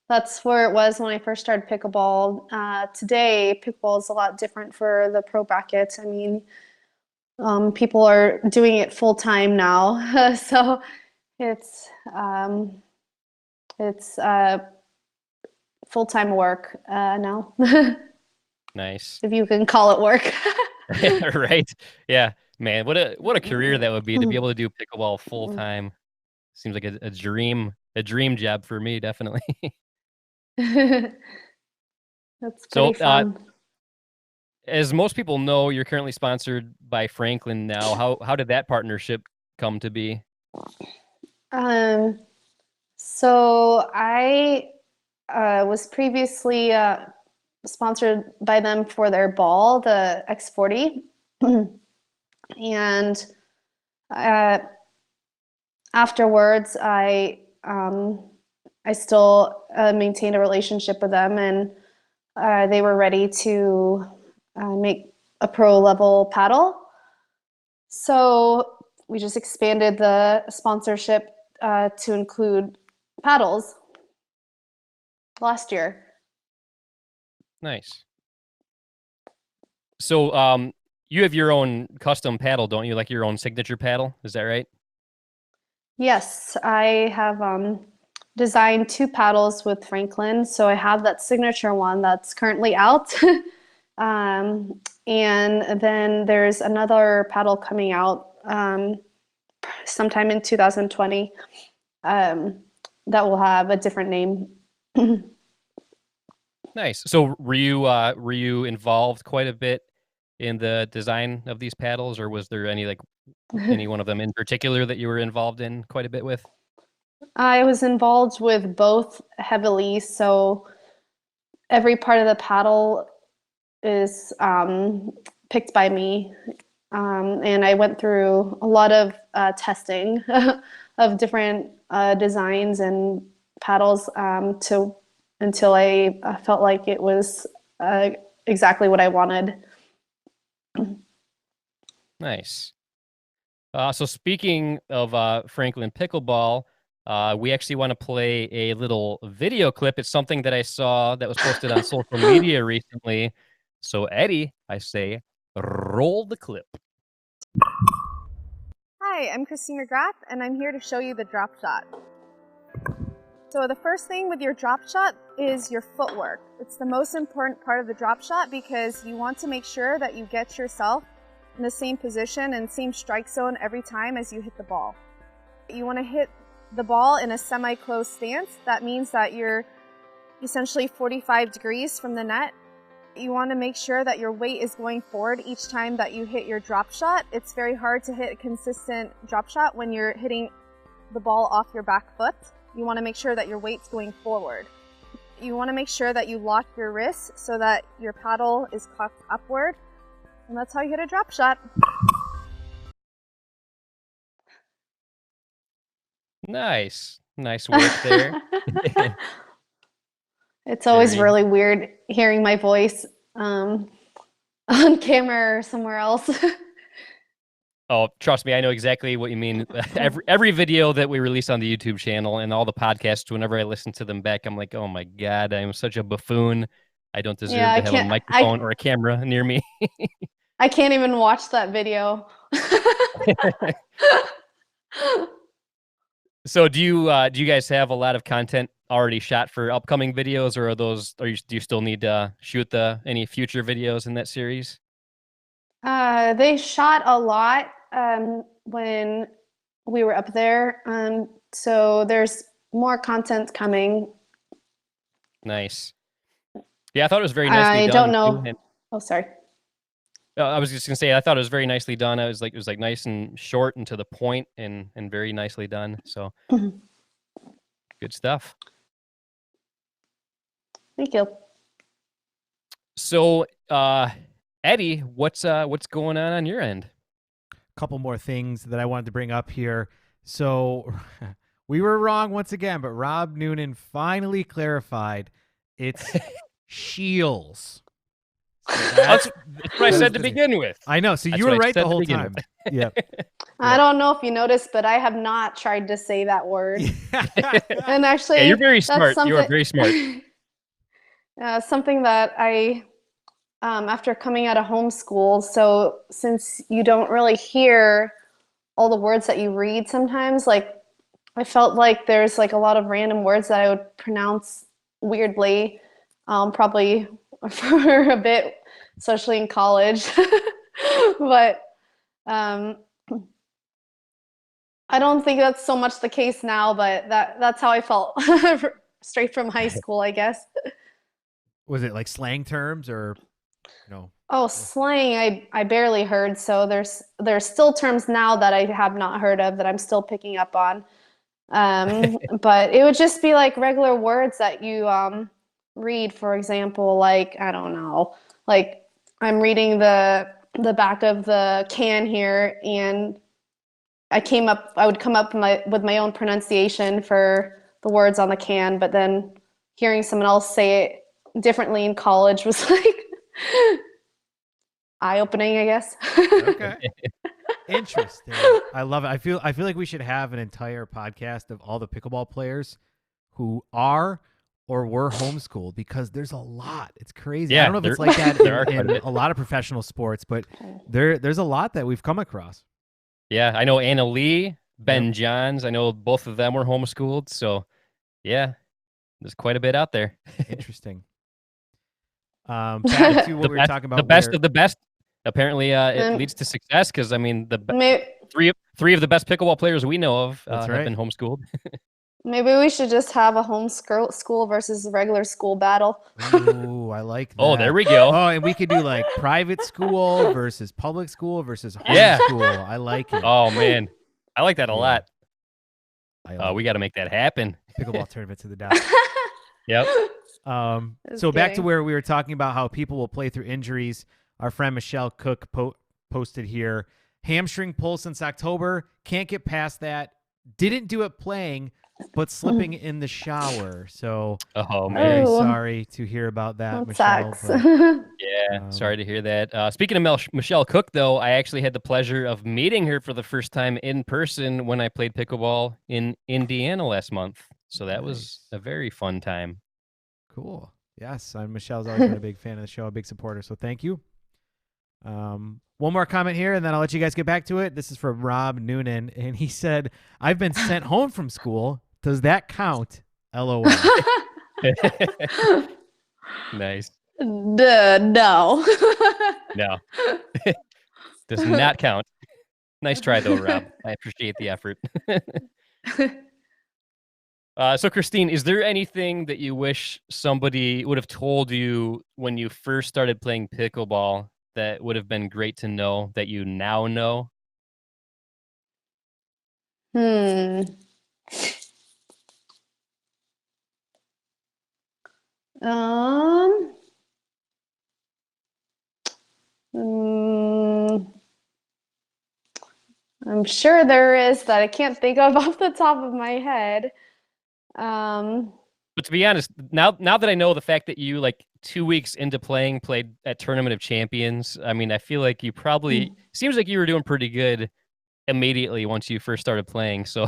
That's where it was when I first started pickleball. Today, pickleball is a lot different for the pro brackets. I mean, people are doing it full time now, so it's full-time work now. Nice. If you can call it work. Right. Yeah. Man, what a career that would be to be able to do pickleball full time. Seems like a dream job for me, definitely. That's So, pretty fun. as most people know, you're currently sponsored by Franklin now. How did that partnership come to be? So I was previously sponsored by them for their ball, the X40. And afterwards, I still maintained a relationship with them, and they were ready to make a pro level paddle. So we just expanded the sponsorship to include paddles last year. Nice. So, you have your own custom paddle, don't you? Like your own signature paddle, is that right? Yes, I have designed 2 paddles with Franklin. So I have that signature one that's currently out. And then there's another paddle coming out sometime in 2020 that will have a different name. Nice. So were you involved quite a bit in the design of these paddles, or was there any one of them in particular that you were involved in quite a bit with? I was involved with both heavily, so every part of the paddle is picked by me, and I went through a lot of testing of different designs and paddles until I felt like it was exactly what I wanted. Nice. So speaking of Franklin Pickleball, we actually want to play a little video clip. It's something that I saw that was posted on social media recently. So Eddie, I say, roll the clip. Hi, I'm Christine McGrath, and I'm here to show you the drop shot. So the first thing with your drop shot is your footwork. It's the most important part of the drop shot because you want to make sure that you get yourself in the same position and same strike zone every time as you hit the ball. You want to hit the ball in a semi-closed stance. That means that you're essentially 45 degrees from the net. You want to make sure that your weight is going forward each time that you hit your drop shot. It's very hard to hit a consistent drop shot when you're hitting the ball off your back foot. You want to make sure that your weight's going forward. You want to make sure that you lock your wrists so that your paddle is cocked upward. And that's how you hit a drop shot. Nice work there. It's always Very- really weird hearing my voice on camera or somewhere else. Oh, trust me, I know exactly what you mean. Every video that we release on the YouTube channel and all the podcasts, whenever I listen to them back, I'm like, oh my God, I'm such a buffoon. I don't deserve Yeah, to I have a can't. microphone or a camera near me. I can't even watch that video. So do you guys have a lot of content already shot for upcoming videos, or do you still need to shoot any future videos in that series? They shot a lot when we were up there, so there's more content coming. Nice. Yeah, I thought it was very nicely I done. don't know. Too, and- Oh, sorry. I was just gonna say I thought it was very nicely done. It was like nice and short and to the point and very nicely done. So good stuff. Thank you. So Eddie, what's going on your end? Couple more things that I wanted to bring up here. So we were wrong once again, but Rob Noonan finally clarified it's Shields. So That's what I said to begin with. I know. So That's you what were I right said the to whole begin time. with. Yep. I don't know if you noticed, but I have not tried to say that word. And actually, Yeah, you're very that's smart. You are something- very smart. something that I, after coming out of homeschool, so since you don't really hear all the words that you read sometimes, like I felt like there's like a lot of random words that I would pronounce weirdly, probably for a bit, especially in college. But I don't think that's so much the case now, but that's how I felt straight from high school, I guess. Was it like slang terms or no? Oh, slang, I barely heard. So there's still terms now that I have not heard of that I'm still picking up on. But it would just be like regular words that you read, for example, like, I don't know, like I'm reading the back of the can here, and I would come up with my own pronunciation for the words on the can, but then hearing someone else say it differently in college was like eye-opening, I guess. Okay. Interesting. I love it. I feel like we should have an entire podcast of all the pickleball players who are or were homeschooled, because there's a lot. It's crazy. Yeah, I don't know if it's like that in a lot of professional sports, but there's a lot that we've come across. Yeah, I know Anna Lee, Ben Johns. I know both of them were homeschooled. So, yeah, there's quite a bit out there. Interesting. Back to what we were talking about. The best of the best. Apparently, it leads to success because I mean, three of the best pickleball players we know of have been homeschooled. Maybe we should just have a school versus regular school battle. Ooh, I like that. Oh, there we go. Oh, and we could do like private school versus public school versus homeschool. Yeah. I like it. Oh man, I like that a lot. Like we got to make that happen. Pickleball tournament to the down. Yep. So back to where we were talking about how people will play through injuries. Our friend Michelle Cook posted here, hamstring pull since October. Can't get past that. Didn't do it playing, but slipping in the shower. So very sorry to hear about that, Michelle. Sucks. Yeah, sorry to hear that. Speaking of Michelle Cook, though, I actually had the pleasure of meeting her for the first time in person when I played pickleball in Indiana last month. So that was a very fun time. Cool. Yes, Michelle's always been a big fan of the show, a big supporter. So thank you. One more comment here, and then I'll let you guys get back to it. This is from Rob Noonan, and he said, "I've been sent home from school. Does that count?" LOL. Nice. No. No. Does not count. Nice try, though, Rob. I appreciate the effort. So, Christine, is there anything that you wish somebody would have told you when you first started playing pickleball that would have been great to know that you now know? I'm sure there is that I can't think of off the top of my head. But to be honest, now that I know the fact that you, like, 2 weeks into playing, played at Tournament of Champions, I mean, I feel like you probably seems like you were doing pretty good immediately once you first started playing. So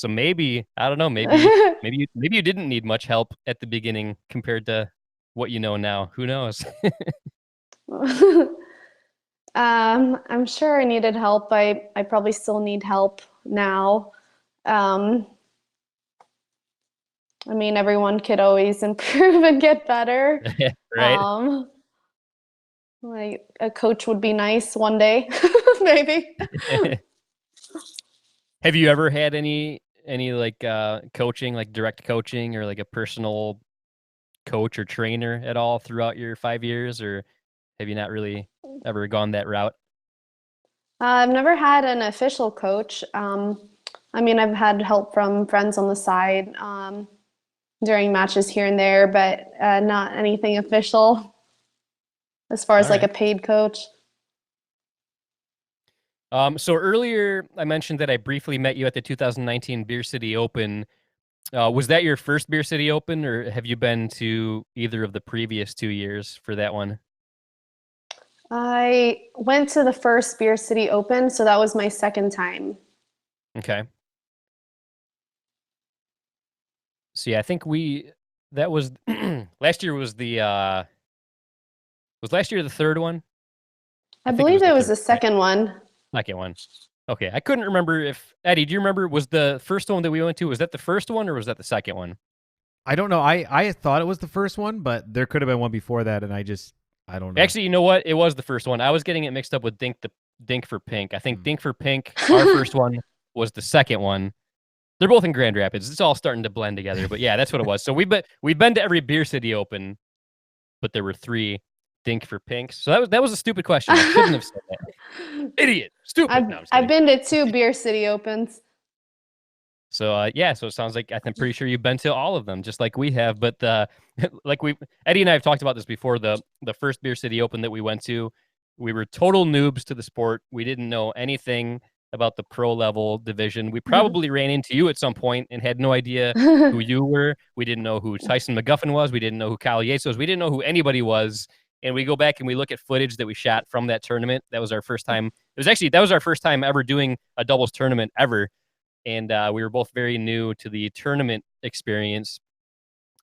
maybe, I don't know, maybe you didn't need much help at the beginning compared to what you know now. Who knows? I'm sure I needed help. I probably still need help now. I mean, everyone could always improve and get better. Right. Like a coach would be nice one day, maybe. Have you ever had any like coaching, like direct coaching, or like a personal coach or trainer at all throughout your 5 years, or have you not really ever gone that route? I've never had an official coach. I mean, I've had help from friends on the side during matches here and there, but not anything official as far as All like a right. paid coach. So earlier I mentioned that I briefly met you at the 2019 Beer City Open. Was that your first Beer City Open, or have you been to either of the previous 2 years for that one? I went to the first Beer City Open, so that was my second time. Okay. So yeah, I think that was last year was last year the third one? I think believe the it was third, the right? second one. Second one. Okay, I couldn't remember if Eddie, do you remember, was the first one that we went to, was that the first one or was that the second one? I don't know. I thought it was the first one, but there could have been one before that, and I don't know. Actually, you know what? It was the first one. I was getting it mixed up with Dink for Pink. I think Dink for Pink, our first one, was the second one. They're both in Grand Rapids. It's all starting to blend together. But yeah, that's what it was. So we've been to every Beer City Open, but there were 3 Dink for Pinks. So that was a stupid question. I shouldn't have said that. Idiot. Stupid. No, I'm just I've kidding. been to 2 Beer City Opens. So yeah, so it sounds like I'm pretty sure you've been to all of them, just like we have. But like Eddie and I have talked about this before. The first Beer City Open that we went to, we were total noobs to the sport. We didn't know anything about the pro level division. We probably ran into you at some point and had no idea who you were. We didn't know who Tyson McGuffin was. We didn't know who Kyle Yates was. We didn't know who anybody was. And we go back and we look at footage that we shot from that tournament. That was our first time. That was our first time ever doing a doubles tournament ever. And we were both very new to the tournament experience.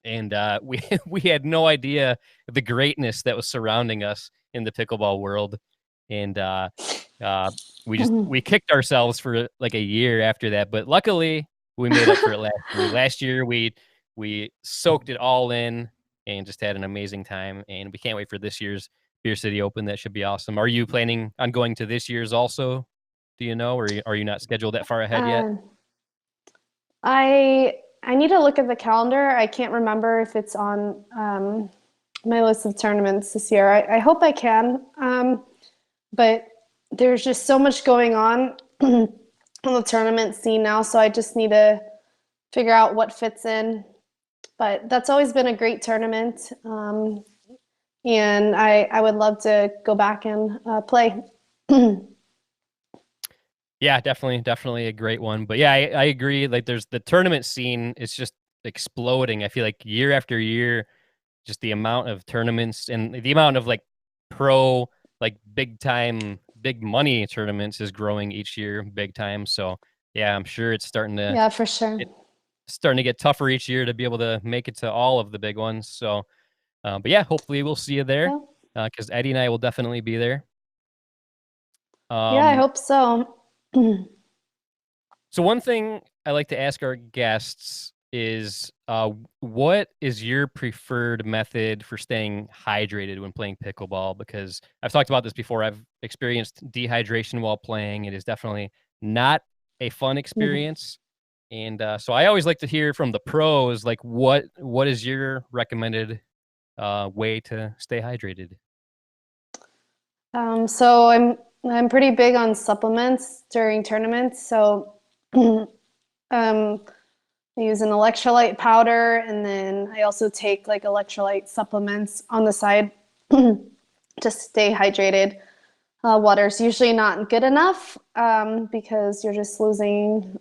And we had no idea the greatness that was surrounding us in the pickleball world. And we kicked ourselves for like a year after that. But luckily, we made up for it last year. Last year, we soaked it all in and just had an amazing time. And we can't wait for this year's Beer City Open. That should be awesome. Are you planning on going to this year's also? Do you know, or are you not scheduled that far ahead yet? I need to look at the calendar. I can't remember if it's on my list of tournaments this year. I hope I can, but there's just so much going on on the tournament scene now, so I just need to figure out what fits in. But that's always been a great tournament, and I would love to go back and play. Yeah, definitely a great one. But yeah, I agree. Like, there's the tournament scene is just exploding. I feel like year after year, just the amount of tournaments and the amount of like pro, like big time, big money tournaments is growing each year, big time. So yeah, I'm sure it's starting to For sure. starting to get tougher each year to be able to make it to all of the big ones. So, but yeah, hopefully we'll see you there, because Eddie and I will definitely be there. I hope so. So one thing I like to ask our guests is, what is your preferred method for staying hydrated when playing pickleball? Because I've talked about this before. I've experienced dehydration while playing. It is definitely not a fun experience. And so I always like to hear from the pros, like what is your recommended way to stay hydrated? So I'm pretty big on supplements during tournaments. So I use an electrolyte powder, and then I also take like electrolyte supplements on the side to stay hydrated. water's usually not good enough because you're just losing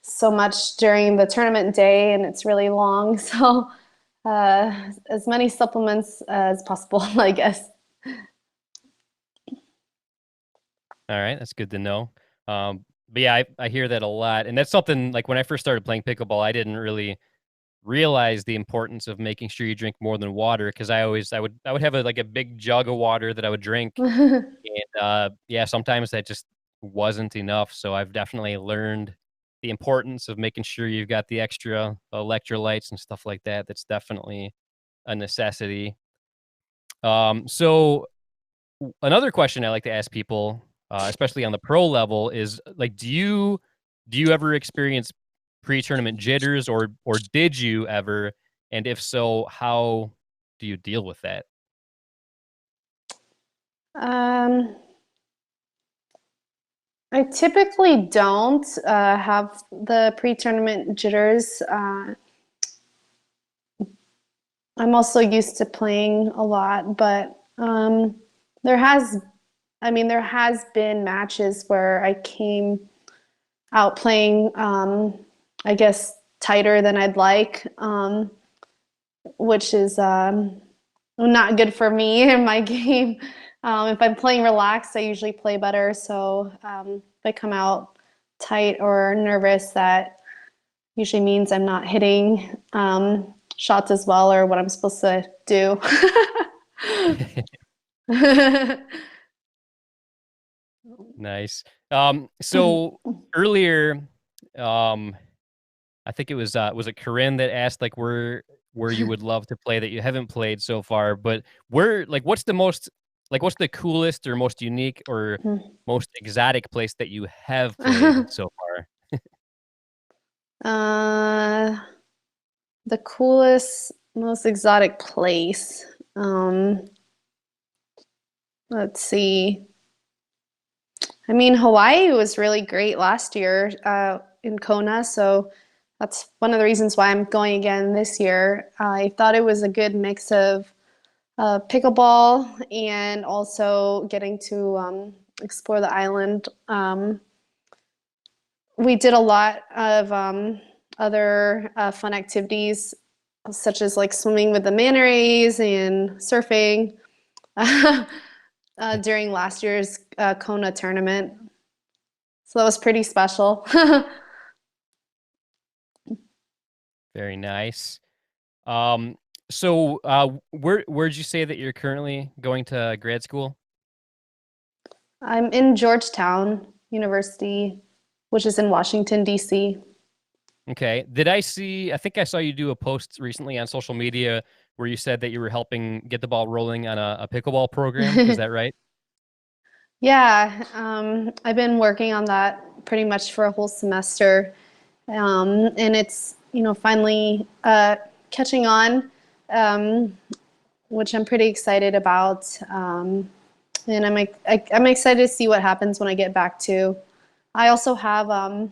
so much during the tournament day and it's really long. So as many supplements as possible, I guess. All right, that's good to know. But yeah, I hear that a lot, and that's something like when I first started playing pickleball, I didn't really realize the importance of making sure you drink more than water because I would have like a big jug of water that I would drink, and yeah, sometimes that just wasn't enough. So I've definitely learned the importance of making sure you've got the extra electrolytes and stuff like that. That's definitely a necessity. So another question I like to ask people, especially on the pro level, is like, do you ever experience pre-tournament jitters, or did you ever? And if so, how do you deal with that? I typically don't have the pre-tournament jitters. I'm also used to playing a lot, but there has been matches where I came out playing, I guess, tighter than I'd like, which is not good for me in my game. If I'm playing relaxed, I usually play better. So if I come out tight or nervous, that usually means I'm not hitting shots as well or what I'm supposed to do. Nice. So earlier, I think it was it Corinne that asked like where you would love to play that you haven't played so far, but what's the coolest or most unique or most exotic place that you have played so far? The coolest, most exotic place. Let's see. I mean, Hawaii was really great last year in Kona, so that's one of the reasons why I'm going again this year. I thought it was a good mix of pickleball and also getting to explore the island. We did a lot of other fun activities, such as like swimming with the manta rays and surfing during last year's Kona tournament. So that was pretty special. Very nice. So where'd you say that you're currently going to grad school? I'm in Georgetown University, which is in Washington, D.C. Okay. I think I saw you do a post recently on social media where you said that you were helping get the ball rolling on a pickleball program. Is that right? Yeah, I've been working on that pretty much for a whole semester. And it's, finally catching on, which I'm pretty excited about. And I'm excited to see what happens when I get back too. I also have a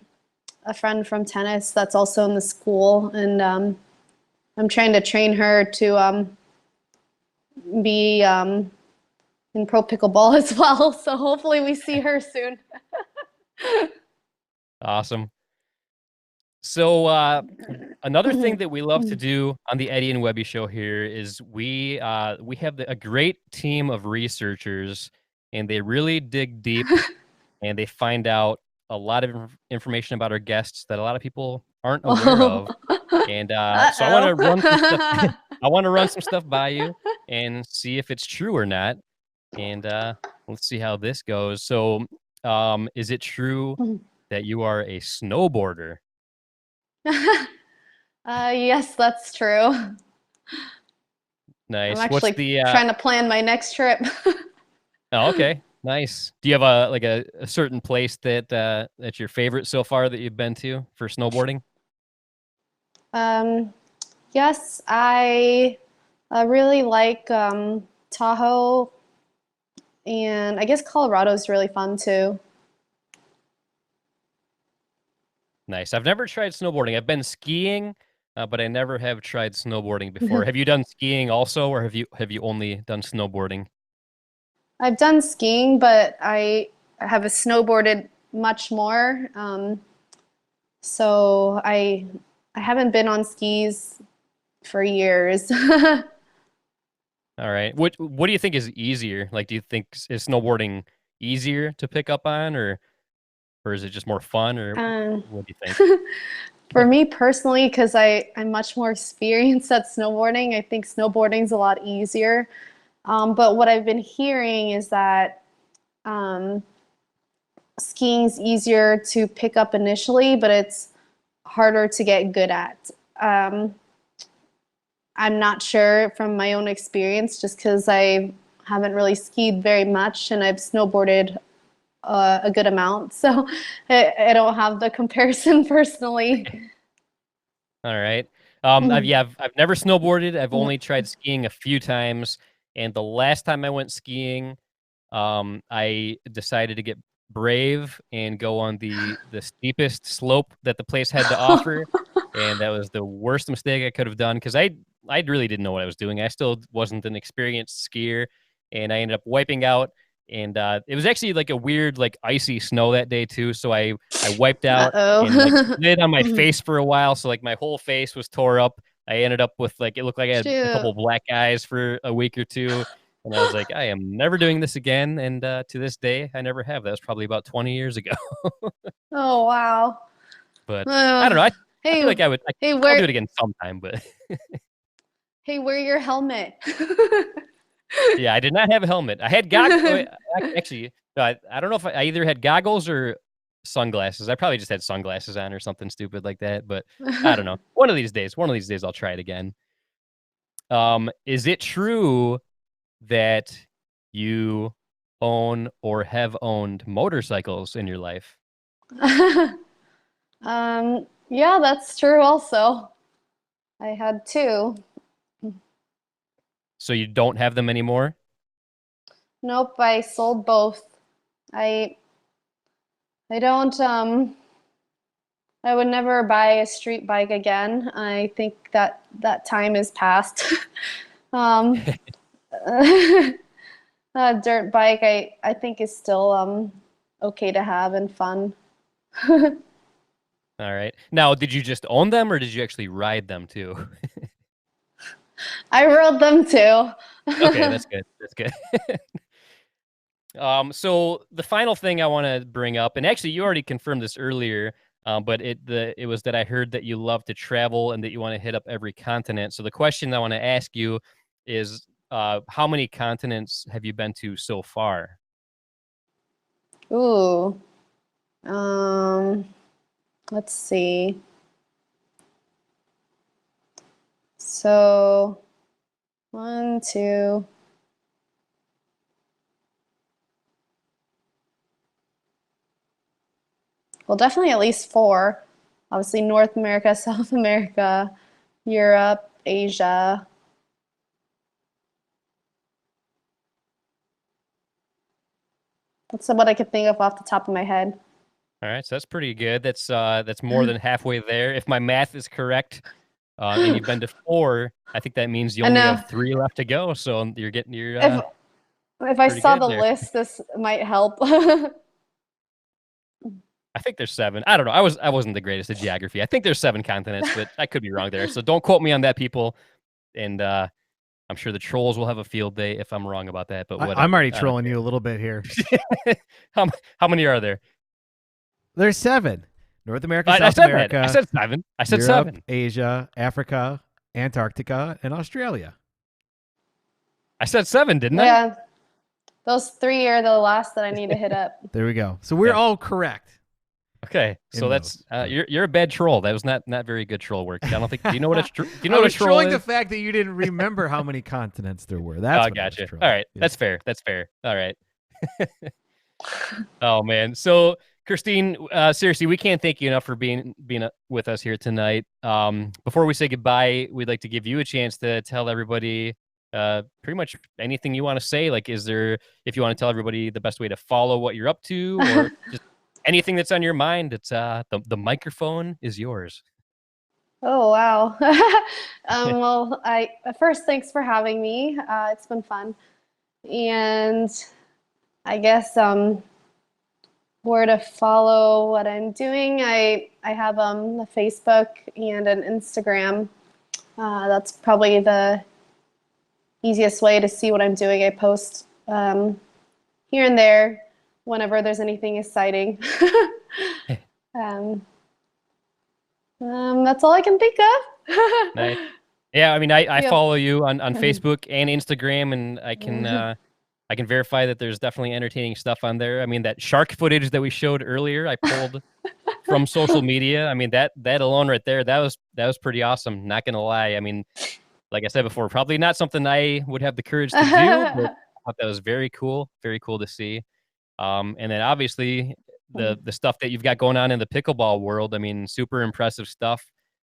friend from tennis that's also in the school, and I'm trying to train her to be in pro pickleball as well. So hopefully we see her soon. Awesome. So another thing that we love to do on the Eddie and Webby show here is we have a great team of researchers, and they really dig deep and they find out a lot of information about our guests that a lot of people aren't aware of. And so I want to run some stuff. I want to run some stuff by you and see if it's true or not. And let's see how this goes. So, is it true that you are a snowboarder? Yes, that's true. Nice. I'm What's actually the trying to plan my next trip. Oh, okay. Nice. Do you have a certain place that's your favorite so far that you've been to for snowboarding? Yes, I really like Tahoe, and I guess Colorado's really fun too. Nice. I've never tried snowboarding. I've been skiing, but I never have tried snowboarding before. Have you done skiing also, or have you only done snowboarding? I've done skiing, but I have snowboarded much more. So I haven't been on skis for years. All right. What do you think is easier? Like, do you think is snowboarding easier to pick up on, or is it just more fun, or what do you think? For me personally, because I'm much more experienced at snowboarding, I think snowboarding's a lot easier. But what I've been hearing is that skiing's easier to pick up initially, but it's harder to get good at. I'm not sure from my own experience, just because I haven't really skied very much and I've snowboarded a good amount. So I don't have the comparison personally. All right. I've never snowboarded. I've only tried skiing a few times, and the last time I went skiing, I decided to get brave and go on the steepest slope that the place had to offer, and that was the worst mistake I could have done because I really didn't know what I was doing. I still wasn't an experienced skier, and I ended up wiping out. And it was actually like a weird, like icy snow that day too. So I wiped out and like slid on my face for a while. So like my whole face was tore up. I ended up with like, it looked like I had a couple black eyes for a week or two. And I was like, I am never doing this again. And to this day, I never have. That was probably about 20 years ago. Oh, wow. But I don't know. I feel like I'll do it again sometime. But hey, wear your helmet. yeah, I did not have a helmet. I had goggles. Actually, I don't know if I either had goggles or sunglasses. I probably just had sunglasses on or something stupid like that. But I don't know. One of these days, I'll try it again. Is it true that you own or have owned motorcycles in your life? Yeah, that's true also. I had 2. So you don't have them anymore? Nope, I sold both. I don't I would never buy a street bike again. I think that time is past. A dirt bike I think is still okay to have and fun. All right. Now, did you just own them or did you actually ride them too? I rode them too. Okay, that's good. That's good. So the final thing I want to bring up, and actually you already confirmed this earlier, but it was that I heard that you love to travel and that you want to hit up every continent. So the question I want to ask you is, how many continents have you been to so far? Ooh. Let's see. So 1, 2. Well, definitely at least 4. Obviously, North America, South America, Europe, Asia. That's what I could think of off the top of my head. All right, so that's pretty good. That's more than halfway there. If my math is correct, and you've been to 4, I think that means you only have 3 left to go. So you're getting your. If I saw the list, this might help. I think there's 7. I don't know. I wasn't the greatest at geography. I think there's 7 continents, but I could be wrong there. So don't quote me on that, people. And I'm sure the trolls will have a field day if I'm wrong about that. But whatever. I'm already trolling you a little bit here. How many are there? There's 7. North America, South America. I said 7. I said Europe, 7. Asia, Africa, Antarctica, and Australia. I said 7, didn't I? Yeah. Those 3 are the last that I need to hit up. There we go. So we're all correct. Okay, so that's you're a bad troll. That was not very good troll work. I don't think. Do you know what a troll is? Trolling the fact that you didn't remember how many continents there were. That's gotcha. All right, yeah. That's fair. That's fair. All right. Oh man. So Christine, seriously, we can't thank you enough for being with us here tonight. Before we say goodbye, we'd like to give you a chance to tell everybody pretty much anything you want to say. Like, if you want to tell everybody the best way to follow what you're up to, or just anything that's on your mind, it's the microphone is yours. Oh, wow. Well, first, thanks for having me. It's been fun. And I guess where to follow what I'm doing. I have a Facebook and an Instagram. That's probably the easiest way to see what I'm doing. I post here and there whenever there's anything exciting. That's all I can think of. Nice. Yeah, I mean, I Yep. follow you on Facebook and Instagram, and I can verify that there's definitely entertaining stuff on there. I mean, that shark footage that we showed earlier, I pulled from social media. I mean, that alone right there, that was pretty awesome. Not gonna lie. I mean, like I said before, probably not something I would have the courage to do, but I thought that was very cool to see. And then obviously the stuff that you've got going on in the pickleball world. I mean, super impressive stuff.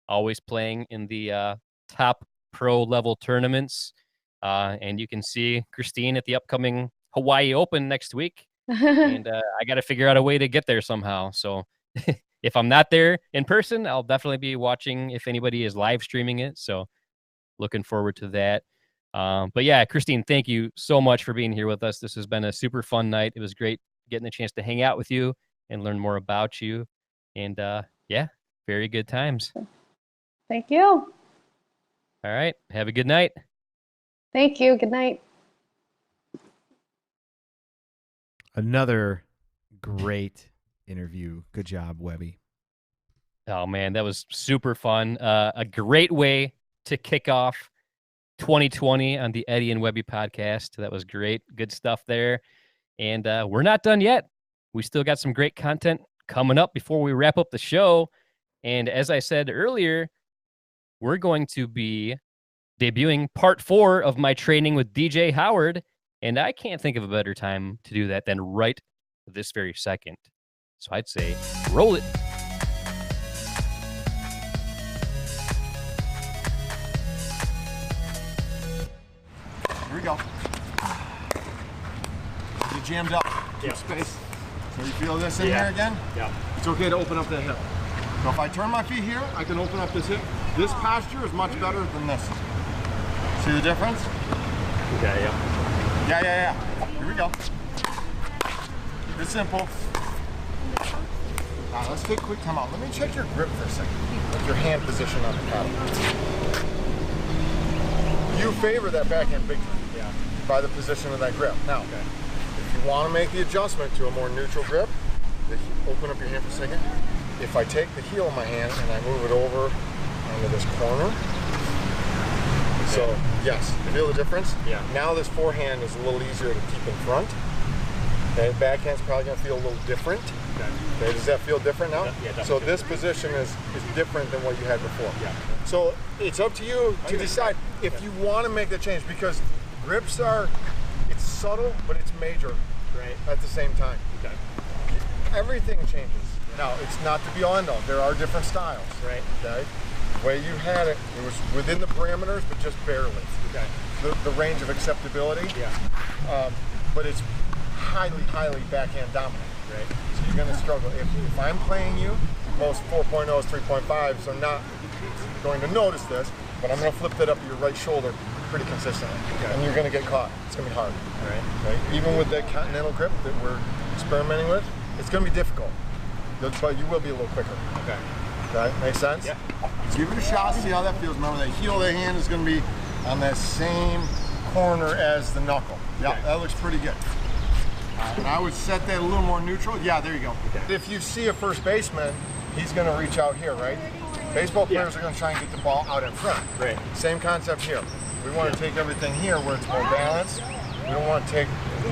Always playing in the top pro level tournaments. And you can see Christine at the upcoming Hawaii Open next week. And I got to figure out a way to get there somehow. So if I'm not there in person, I'll definitely be watching if anybody is live streaming it. So looking forward to that. But yeah, Christine, thank you so much for being here with us. This has been a super fun night. It was great getting a chance to hang out with you and learn more about you. And yeah, very good times. Thank you. All right. Have a good night. Thank you. Good night. Another great interview. Good job, Webby. Oh man, that was super fun. A great way to kick off 2020 on the Eddie and Webby podcast. That was great. Good stuff there. And we're not done yet. We still got some great content coming up before we wrap up the show. And as I said earlier, we're going to be debuting part 4 of my training with DJ Howard. And I can't think of a better time to do that than right this very second. So I'd say roll it. Here we go. You jammed up. Keep space. So you feel this in there again? Yeah. It's okay to open up the hip. So if I turn my feet here, I can open up this hip. This posture is much better than this. See the difference? Okay, yeah. Yeah. Here we go. It's simple. Now let's take a quick time out. Let me check your grip for a second. Like your hand position on the paddle. You favor that backhand big time. Yeah. By the position of that grip. Now, Okay. if you want to make the adjustment to a more neutral grip, open up your hand for a second. If I take the heel of my hand and I move it over onto this corner, so yes, you feel the difference? Yeah. Now this forehand is a little easier to keep in front. Okay, backhand's probably going to feel a little different. Okay, does that feel different now? Yeah, definitely. So this position is different than what you had before. Yeah. So it's up to you to decide if you want to make the change, because grips it's subtle, but it's major at the same time. Okay. Everything changes. Now, it's not to be all end all. There are different styles. Right. Okay. The way you had it, it was within the parameters, but just barely. Okay. The range of acceptability. Yeah. But it's highly backhand dominant. Right. So you're going to struggle. If I'm playing you, most 4.0s, 3.5s are not going to notice this, but I'm going to flip that up your right shoulder pretty consistently. Okay. And you're going to get caught. It's going to be hard. Right. Even with that continental grip that we're experimenting with, it's going to be difficult. But you will be a little quicker. Okay. Okay, makes sense? Yeah. Give it a shot, see how that feels. Remember, that heel of the hand is going to be on that same corner as the knuckle. Yeah, Okay. that looks pretty good. And I would set that a little more neutral. Yeah, there you go. Okay. If you see a first baseman, he's going to reach out here, right? Baseball players are going to try and get the ball out in front. Right. Same concept here. We want to take everything here where it's more balanced. We don't want to take,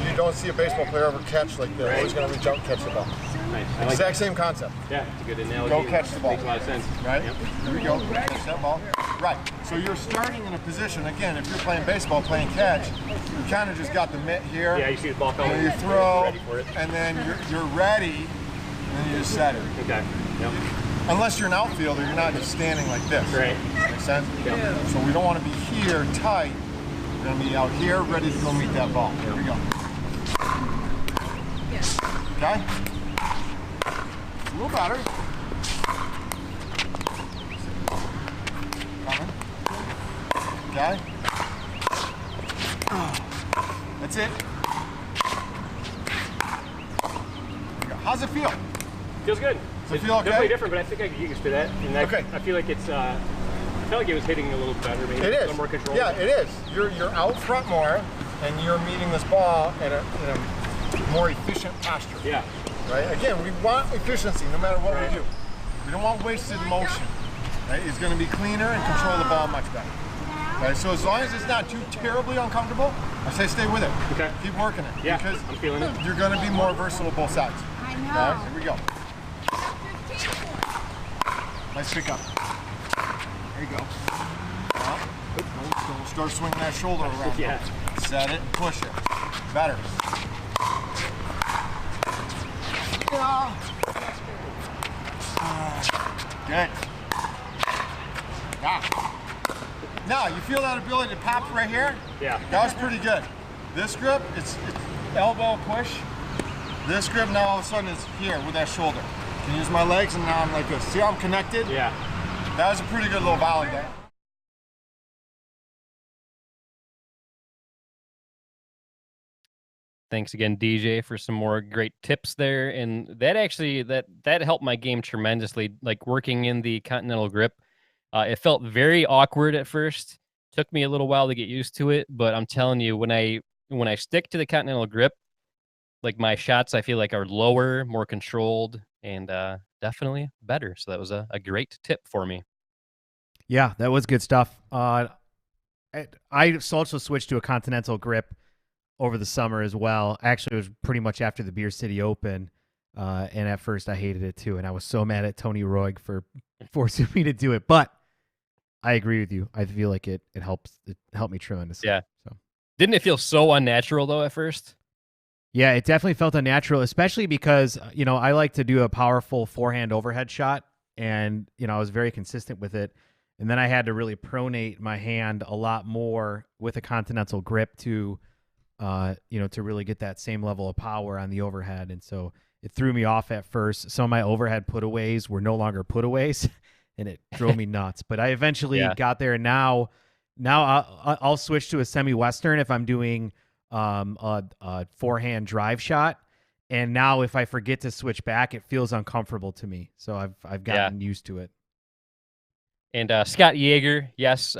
you don't see a baseball player ever catch like this. He's going to reach out and catch the ball. Nice. I like Exact same concept. Yeah, it's a good analogy. Go catch the ball. Makes a lot of sense. Right? Yep. Here we go. Catch that ball. Right. So you're starting in a position, again, if you're playing baseball, playing catch, you kind of just got the mitt here. Yeah, you see the ball coming. And you throw, Ready for it. and then you're ready, and then you just set it. Okay. Yep. Unless you're an outfielder, you're not just standing like this. Right. Make sense? Yep. So we don't want to be here tight. We're going to be out here, ready to go meet that ball. Here we go. Okay? A little better. Coming. Okay? That's it. I feel okay? Definitely different, but I think I can get used to that. And Okay. I feel like it's, I felt like it was hitting a little better, maybe. It A is. little more control. Yeah, it is. You're out front more, and you're meeting this ball in a more efficient posture. Yeah. Right? Again, we want efficiency no matter what we do. We don't want wasted motion. Right? It's going to be cleaner and control the ball much better. Right? So as long as it's not too terribly uncomfortable, I say stay with it. Okay. Keep working it. Yeah, because I'm feeling it. You're going to be more versatile both sides. I know. All right, here we go. Nice pick up. There you go. Don't start swinging that shoulder around. Yeah. Set it and push it. Better. Yeah. Good. Yeah. Now, you feel that ability to pop right here? Yeah. That was pretty good. This grip, it's elbow push. This grip, now all of a sudden it's here with that shoulder. Can use my legs and now I'm like this. See how I'm connected? Yeah. That was a pretty good little volley there. Thanks again, DJ, for some more great tips there. And that actually, that helped my game tremendously. Like working in the continental grip, it felt very awkward at first. Took me a little while to get used to it, but I'm telling you, when I stick to the continental grip, like my shots, I feel like are lower, more controlled, and definitely better. So that was a great tip for me. Yeah, that was good stuff. I also switched to a continental grip over the summer as well. Actually, it was pretty much after the Beer City Open, and at first I hated it too, and I was so mad at Tony Roig for forcing me to do it. But I agree with you. I feel like it helps. It helped me tremendously. Yeah. So Didn't it feel so unnatural though at first? yeah, it definitely felt unnatural, especially because I like to do a powerful forehand overhead shot, and I was very consistent with it. And then I had to really pronate my hand a lot more with a continental grip to really get that same level of power on the overhead. And so it threw me off at first. Some of my overhead putaways were no longer putaways, and it drove me nuts. But I eventually got there, and now I'll switch to a semi-western if I'm doing a forehand drive shot. And now if I forget to switch back, it feels uncomfortable to me. So I've gotten used to it. And Scott Yeager, yes,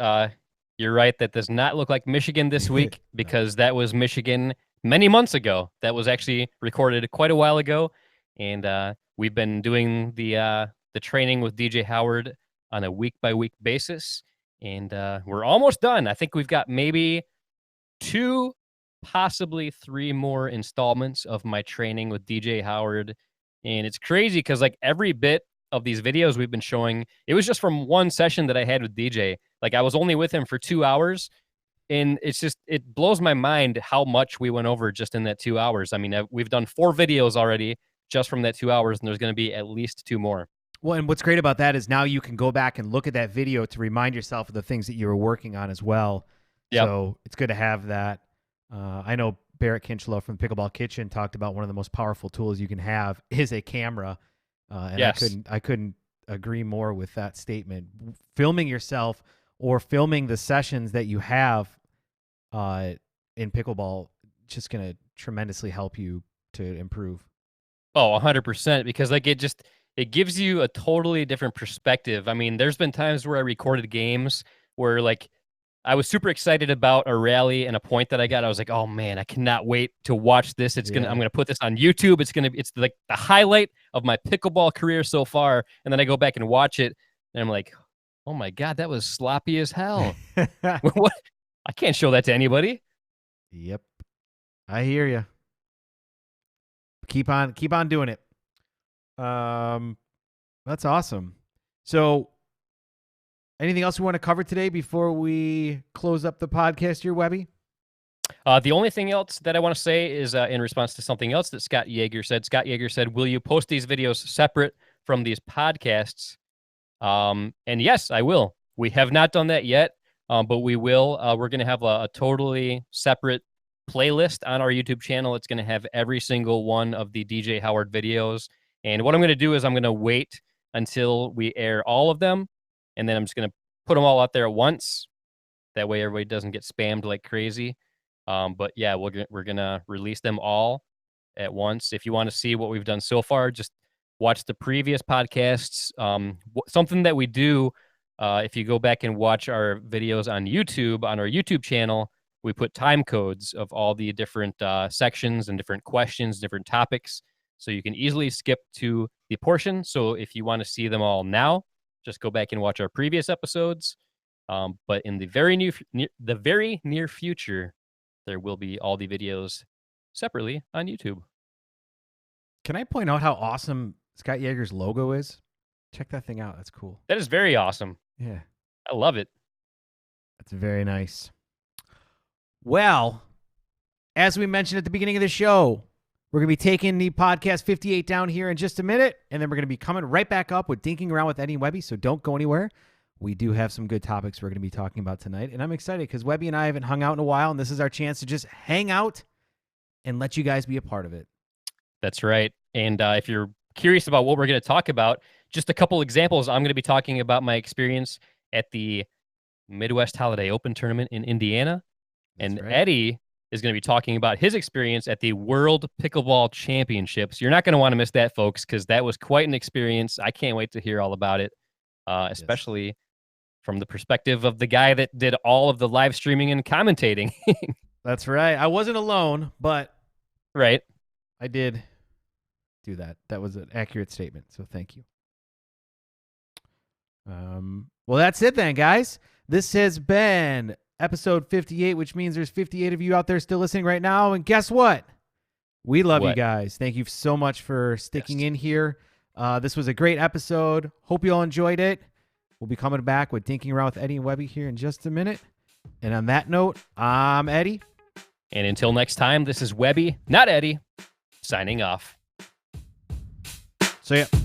you're right. That does not look like Michigan this week because that was Michigan many months ago. That was actually recorded quite a while ago. And we've been doing the training with DJ Howard on a week-by-week basis. And we're almost done. I think we've got maybe 2, possibly 3 more installments of my training with DJ Howard. And it's crazy because like every bit of these videos we've been showing, it was just from one session that I had with DJ. Like I was only with him for 2 hours, and it blows my mind how much we went over just in that 2 hours. I mean, we've done 4 videos already just from that 2 hours, and there's going to be at least 2 more. Well, and what's great about that is now you can go back and look at that video to remind yourself of the things that you were working on as well. Yep. So it's good to have that. I know Barrett Kinchlow from the Pickleball Kitchen talked about one of the most powerful tools you can have is a camera. And yes. I couldn't agree more with that statement. Filming yourself or filming the sessions that you have in pickleball just going to tremendously help you to improve. Oh, 100%, because like it gives you a totally different perspective. I mean, there's been times where I recorded games where like I was super excited about a rally and a point that I got. I was like, oh man, I cannot wait to watch this. I'm gonna put this on YouTube. It's like the highlight of my pickleball career so far. And then I go back and watch it, and I'm like, oh my God, that was sloppy as hell. What? I can't show that to anybody. Yep. I hear you. Keep on doing it. That's awesome. So anything else we want to cover today before we close up the podcast here, Webby? The only thing else that I want to say is in response to something else that Scott Yeager said. Scott Yeager said, will you post these videos separate from these podcasts? And yes, I will. We have not done that yet, but we will. We're going to have a totally separate playlist on our YouTube channel. It's going to have every single one of the DJ Howard videos. And what I'm going to do is I'm going to wait until we air all of them, and then I'm just going to put them all out there at once. That way everybody doesn't get spammed like crazy. But yeah, we're going to release them all at once. If you want to see what we've done so far, just watch the previous podcasts. Something that we do, if you go back and watch our videos on YouTube, on our YouTube channel, we put time codes of all the different sections and different questions, different topics, so you can easily skip to the portion. So if you want to see them all now, just go back and watch our previous episodes. But in the very near future, there will be all the videos separately on YouTube. Can I point out how awesome Scott Yeager's logo is? Check that thing out. That's cool. That is very awesome. Yeah. I love it. That's very nice. Well, as we mentioned at the beginning of the show, we're going to be taking the podcast 58 down here in just a minute, and then we're going to be coming right back up with Dinking Around with Eddie and Webby, so don't go anywhere. We do have some good topics we're going to be talking about tonight, and I'm excited because Webby and I haven't hung out in a while, and this is our chance to just hang out and let you guys be a part of it. That's right. And if you're curious about what we're going to talk about, just a couple examples. I'm going to be talking about my experience at the Midwest Holiday Open Tournament in Indiana. And right. Eddie is going to be talking about his experience at the World Pickleball Championships. You're not going to want to miss that, folks, because that was quite an experience. I can't wait to hear all about it, especially from the perspective of the guy that did all of the live streaming and commentating. That's right. I wasn't alone, but right. I did do that. That was an accurate statement, so thank you. Well, that's it then, guys. This has been episode 58, which means there's 58 of you out there still listening right now. And guess what? We love you guys. Thank you so much for sticking in here. This was a great episode. Hope you all enjoyed it. We'll be coming back with Dinking Around with Eddie and Webby here in just a minute. And on that note, I'm Eddie. And until next time, this is Webby, not Eddie, signing off. See ya.